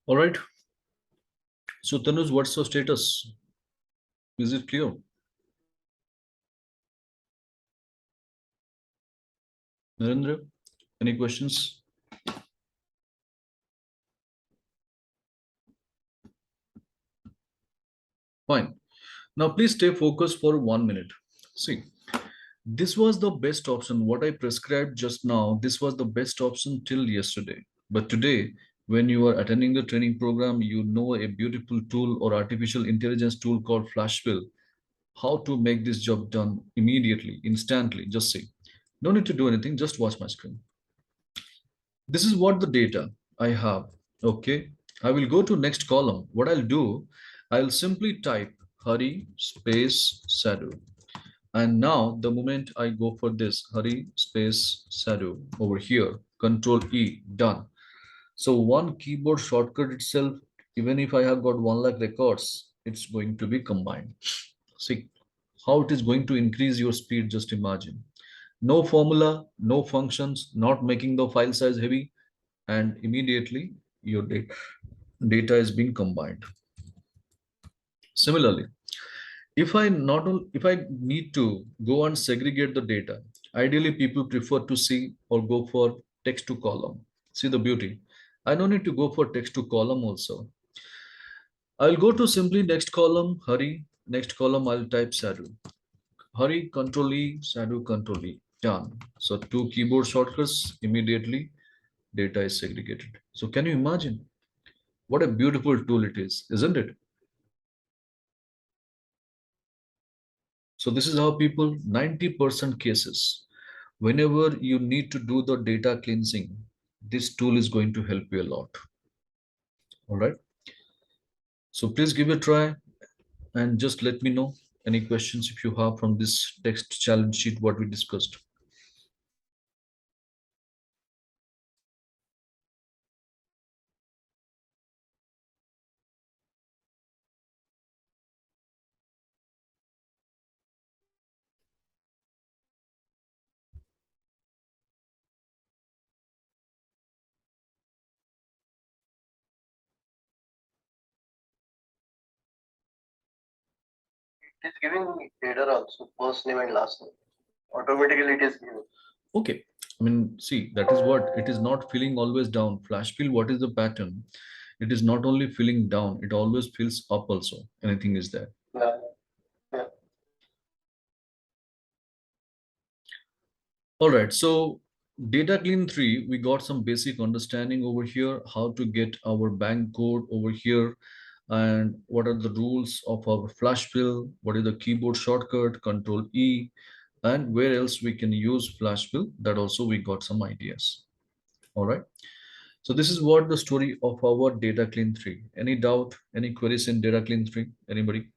All right. So Tanuj, what's your status? Is it clear? Narendra, any questions? Fine. Now please stay focused for 1 minute. See, this was the best option. What I prescribed just now, this was the best option till yesterday. But today, when you are attending the training program, you know a beautiful tool or artificial intelligence tool called Flashfill. How to make this job done immediately, instantly. Just see. No need to do anything. Just watch my screen. This is what the data I have. Okay. I will go to next column. What I'll do, I'll simply type Hari space Sadhu. And now the moment I go for this Hari space Sadhu over here, Control E, done. So one keyboard shortcut itself, even if I have got 1 lakh records, it's going to be combined. See how it is going to increase your speed. Just imagine. No formula, no functions, not making the file size heavy. and immediately your data is being combined. Similarly, if I need to go and segregate the data, ideally people prefer to see or go for text to column. See the beauty. I don't need to go for text to column also. I'll go to simply next column, hurry. Next column, I'll type Sadhu. Hurry, Control E, Sadhu, Control E. Done. So two keyboard shortcuts, immediately data is segregated. So can you imagine what a beautiful tool it is, isn't it? So this is how people, 90% cases, whenever you need to do the data cleansing, this tool is going to help you a lot. All right. So please give it a try and just let me know any questions if you have from this text challenge sheet, what we discussed. It is giving me header also, first name and last name. Automatically it is given. Okay. I mean, see, that is what it is not filling always down. Flash fill, what is the pattern? It is not only filling down, it always fills up also. Anything is there. Yeah, yeah. All right, so data clean 3, we got some basic understanding over here, how to get our bank code over here, and what are the rules of our flash fill, what is the keyboard shortcut, Control E, and where else we can use flash fill, that also we got some ideas. All right, so this is what the story of our data clean 3. Any doubt, any queries in data clean 3? Anybody?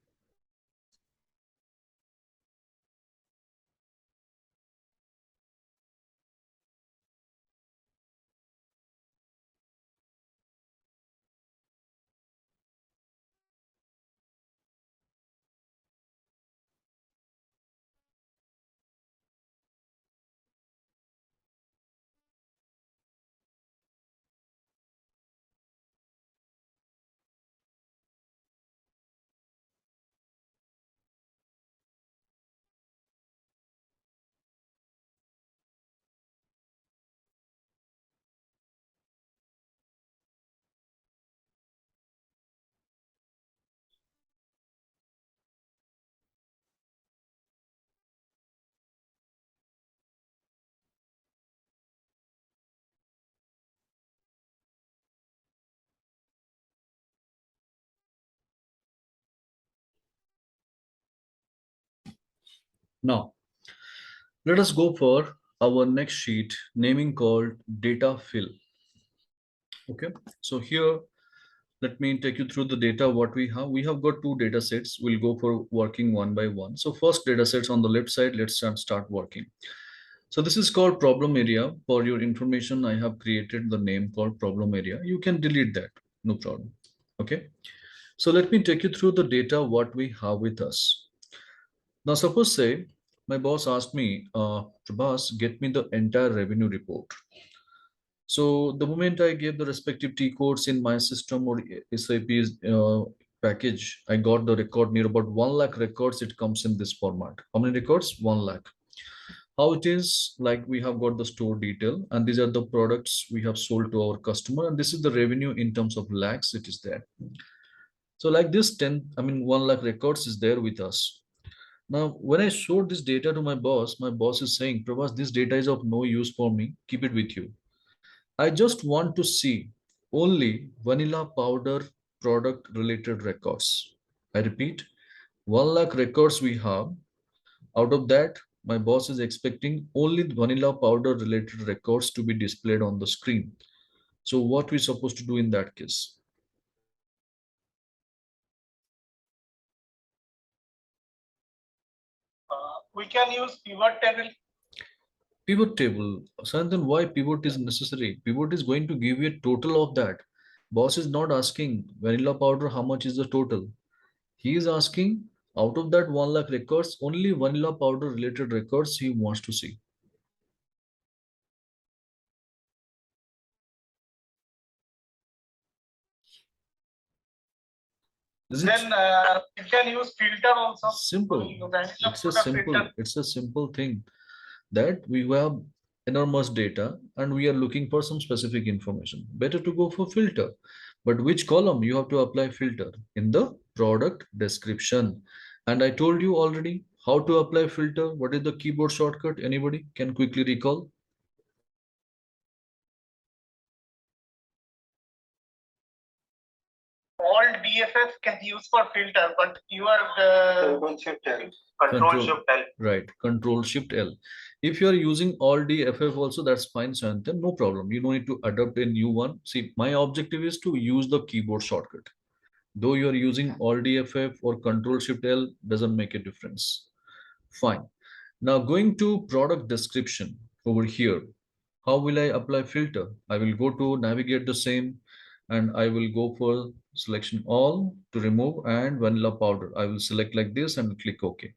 Now, let us go for our next sheet, naming called data fill. Okay, so here, let me take you through the data what we have. We have got two data sets. We'll go for working one by one. So first data sets on the left side, let's start working. So this is called problem area. For your information, I have created the name called problem area. You can delete that, no problem. Okay, so let me take you through the data what we have with us. Now suppose say my boss asked me, Prabhas, get me the entire revenue report. So the moment I gave the respective T codes in my system or SAP's package, I got the record near about 1 lakh records. It comes in this format. How many records? 1 lakh. How it is, like we have got the store detail, and these are the products we have sold to our customer, and this is the revenue in terms of lakhs. It is there. So like this 1 lakh records is there with us. Now, when I showed this data to my boss is saying, Prabhas, this data is of no use for me. Keep it with you. I just want to see only vanilla powder product related records. I repeat, 1 lakh records we have. Out of that, my boss is expecting only vanilla powder related records to be displayed on the screen. So what we supposed to do in that case? We can use pivot table. Pivot table. So then why pivot is necessary? Pivot is going to give you a total of that. Boss is not asking vanilla powder, how much is the total? He is asking out of that 1 lakh records, only vanilla powder related records he wants to see. Is it Then you can use filter also. simple? Vanilla It's a powder simple, filter. it's a simple thing that we have enormous data and we are looking for some specific information. Better to go for filter. But which column you have to apply filter? In the product description. And I told you already how to apply filter. What is the keyboard shortcut? Anybody can quickly recall? All DFF can use for filter, but you are Control Shift L. Control Shift L. Right, Control Shift L. If you are using Alt D FF also, that's fine, Santan, no problem. You don't need to adopt a new one. See, my objective is to use the keyboard shortcut. Though you are using Alt D FF or Control Shift L, doesn't make a difference. Fine. Now going to product description over here. How will I apply filter? I will go to navigate the same and I will go for selection all to remove and vanilla powder. I will select like this and click OK.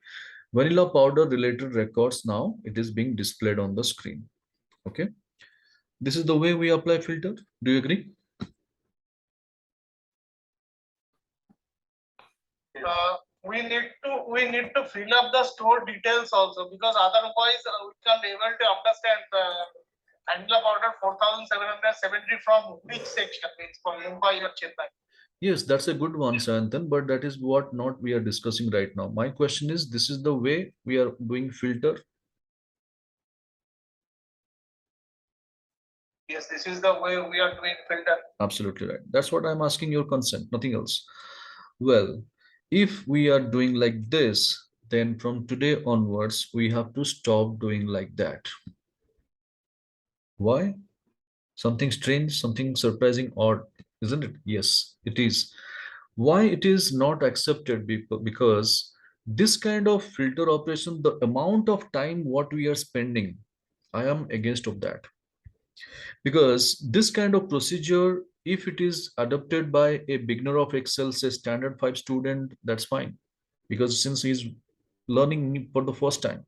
Vanilla powder related records now it is being displayed on the screen. Okay. This is the way we apply filter. Do you agree? We need to fill up the store details also, because otherwise we can't able to understand vanilla powder 4770 from which section. It's from Mumbai or Chennai. Yes, that's a good one, Santan, but that is what not we are discussing right now. My question is, this is the way we are doing filter. Yes, this is the way we are doing filter. Absolutely right. That's what I'm asking your consent, nothing else. Well, if we are doing like this, then from today onwards, we have to stop doing like that. Why? Something strange, something surprising, odd, isn't it? Yes, it is. Why it is not accepted? Because this kind of filter operation, the amount of time what we are spending, I am against of that. Because this kind of procedure, if it is adopted by a beginner of Excel, say standard 5 student, that's fine. Because since he's learning for the first time,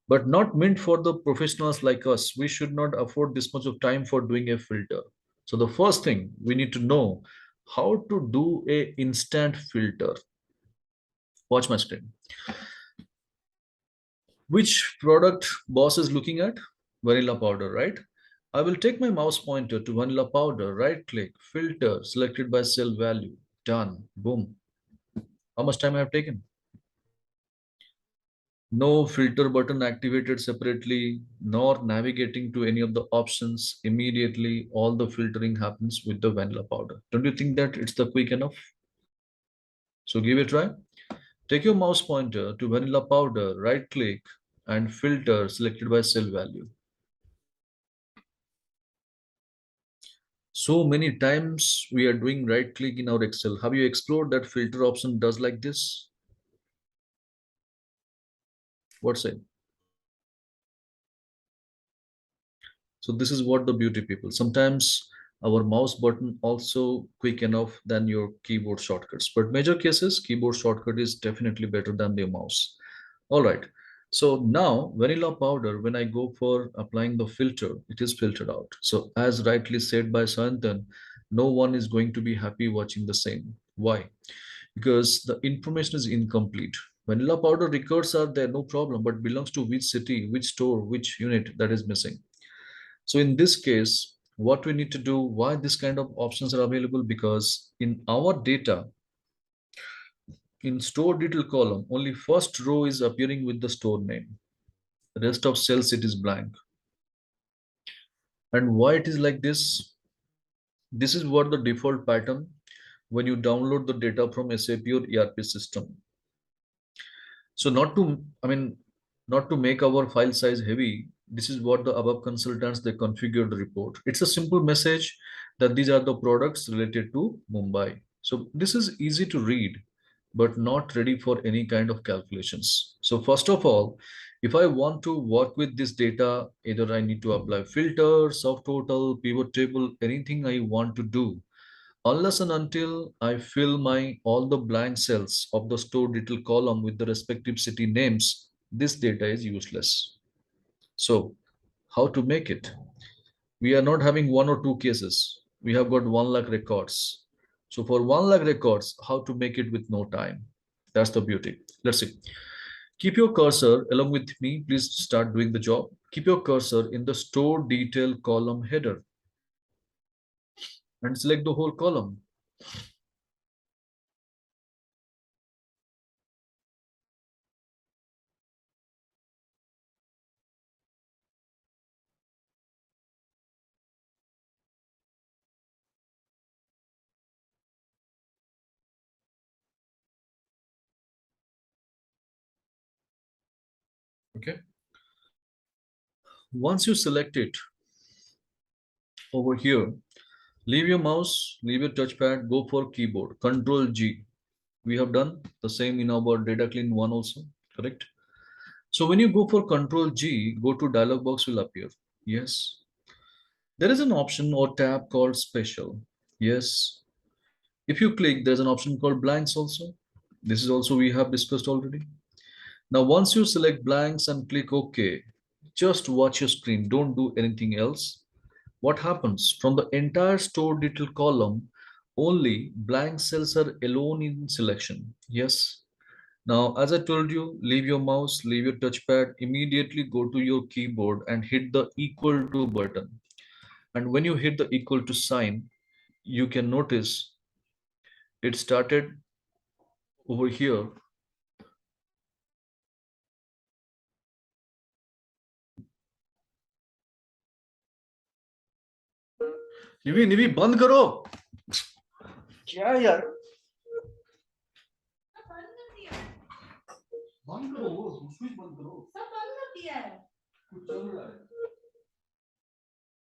but not meant for the professionals like us. We should not afford this much of time for doing a filter. So the first thing we need to know how to do a instant filter. Watch my screen. Which product boss is looking at? Vanilla powder, right? I will take my mouse pointer to vanilla powder, right click, filter, selected by cell value, done, boom. How much time I have taken? No filter button activated separately, nor navigating to any of the options. Immediately, all the filtering happens with the vanilla powder. Don't you think that it's the quick enough? So give it a try. Take your mouse pointer to vanilla powder, right click, and filter selected by cell value. So many times we are doing right click in our Excel. Have you explored that filter option does like this? What's it? So this is what the beauty people. Sometimes our mouse button also quick enough than your keyboard shortcuts. But major cases, keyboard shortcut is definitely better than the mouse. All right. So now vanilla powder, when I go for applying the filter, it is filtered out. So as rightly said by Santan, no one is going to be happy watching the same. Why? Because the information is incomplete. Vanilla powder records are there, no problem, but belongs to which city, which store, which unit, that is missing. So in this case, what we need to do, why this kind of options are available? Because in our data, in store detail column, only first row is appearing with the store name. The rest of cells, it is blank. And why it is like this? This is what the default pattern when you download the data from SAP or ERP system. So not to make our file size heavy, this is what the above consultants, they configured the report. It's a simple message that these are the products related to Mumbai. So this is easy to read, but not ready for any kind of calculations. So first of all, if I want to work with this data, either I need to apply filters, subtotal, pivot table, anything I want to do, unless and until I fill my all the blank cells of the store detail column with the respective city names, this data is useless. So how to make it? We are not having one or two cases. We have got 1 lakh records. So for 1 lakh records, how to make it with no time? That's the beauty. Let's see. Keep your cursor along with me. Please start doing the job. Keep your cursor in the store detail column header and select the whole column. Okay. Once you select it over here, leave your mouse, leave your touchpad, go for keyboard, Control G. We have done the same in our data clean one also, correct? So when you go for Control G, go to dialog box will appear. Yes. There is an option or tab called special. Yes. If you click, there's an option called blanks also. This is also we have discussed already. Now, once you select blanks and click OK, just watch your screen. Don't do anything else. What happens? From the entire store detail column, only blank cells are alone in selection. Yes. Now, as I told you, leave your mouse, leave your touchpad, immediately go to your keyboard and hit the equal to button. And when you hit the equal to sign, you can notice it started over here. निवी निवी बंद करो क्या यार बंद करो switch बंद करो सब बंद कर दिया है कुछ चल रहा है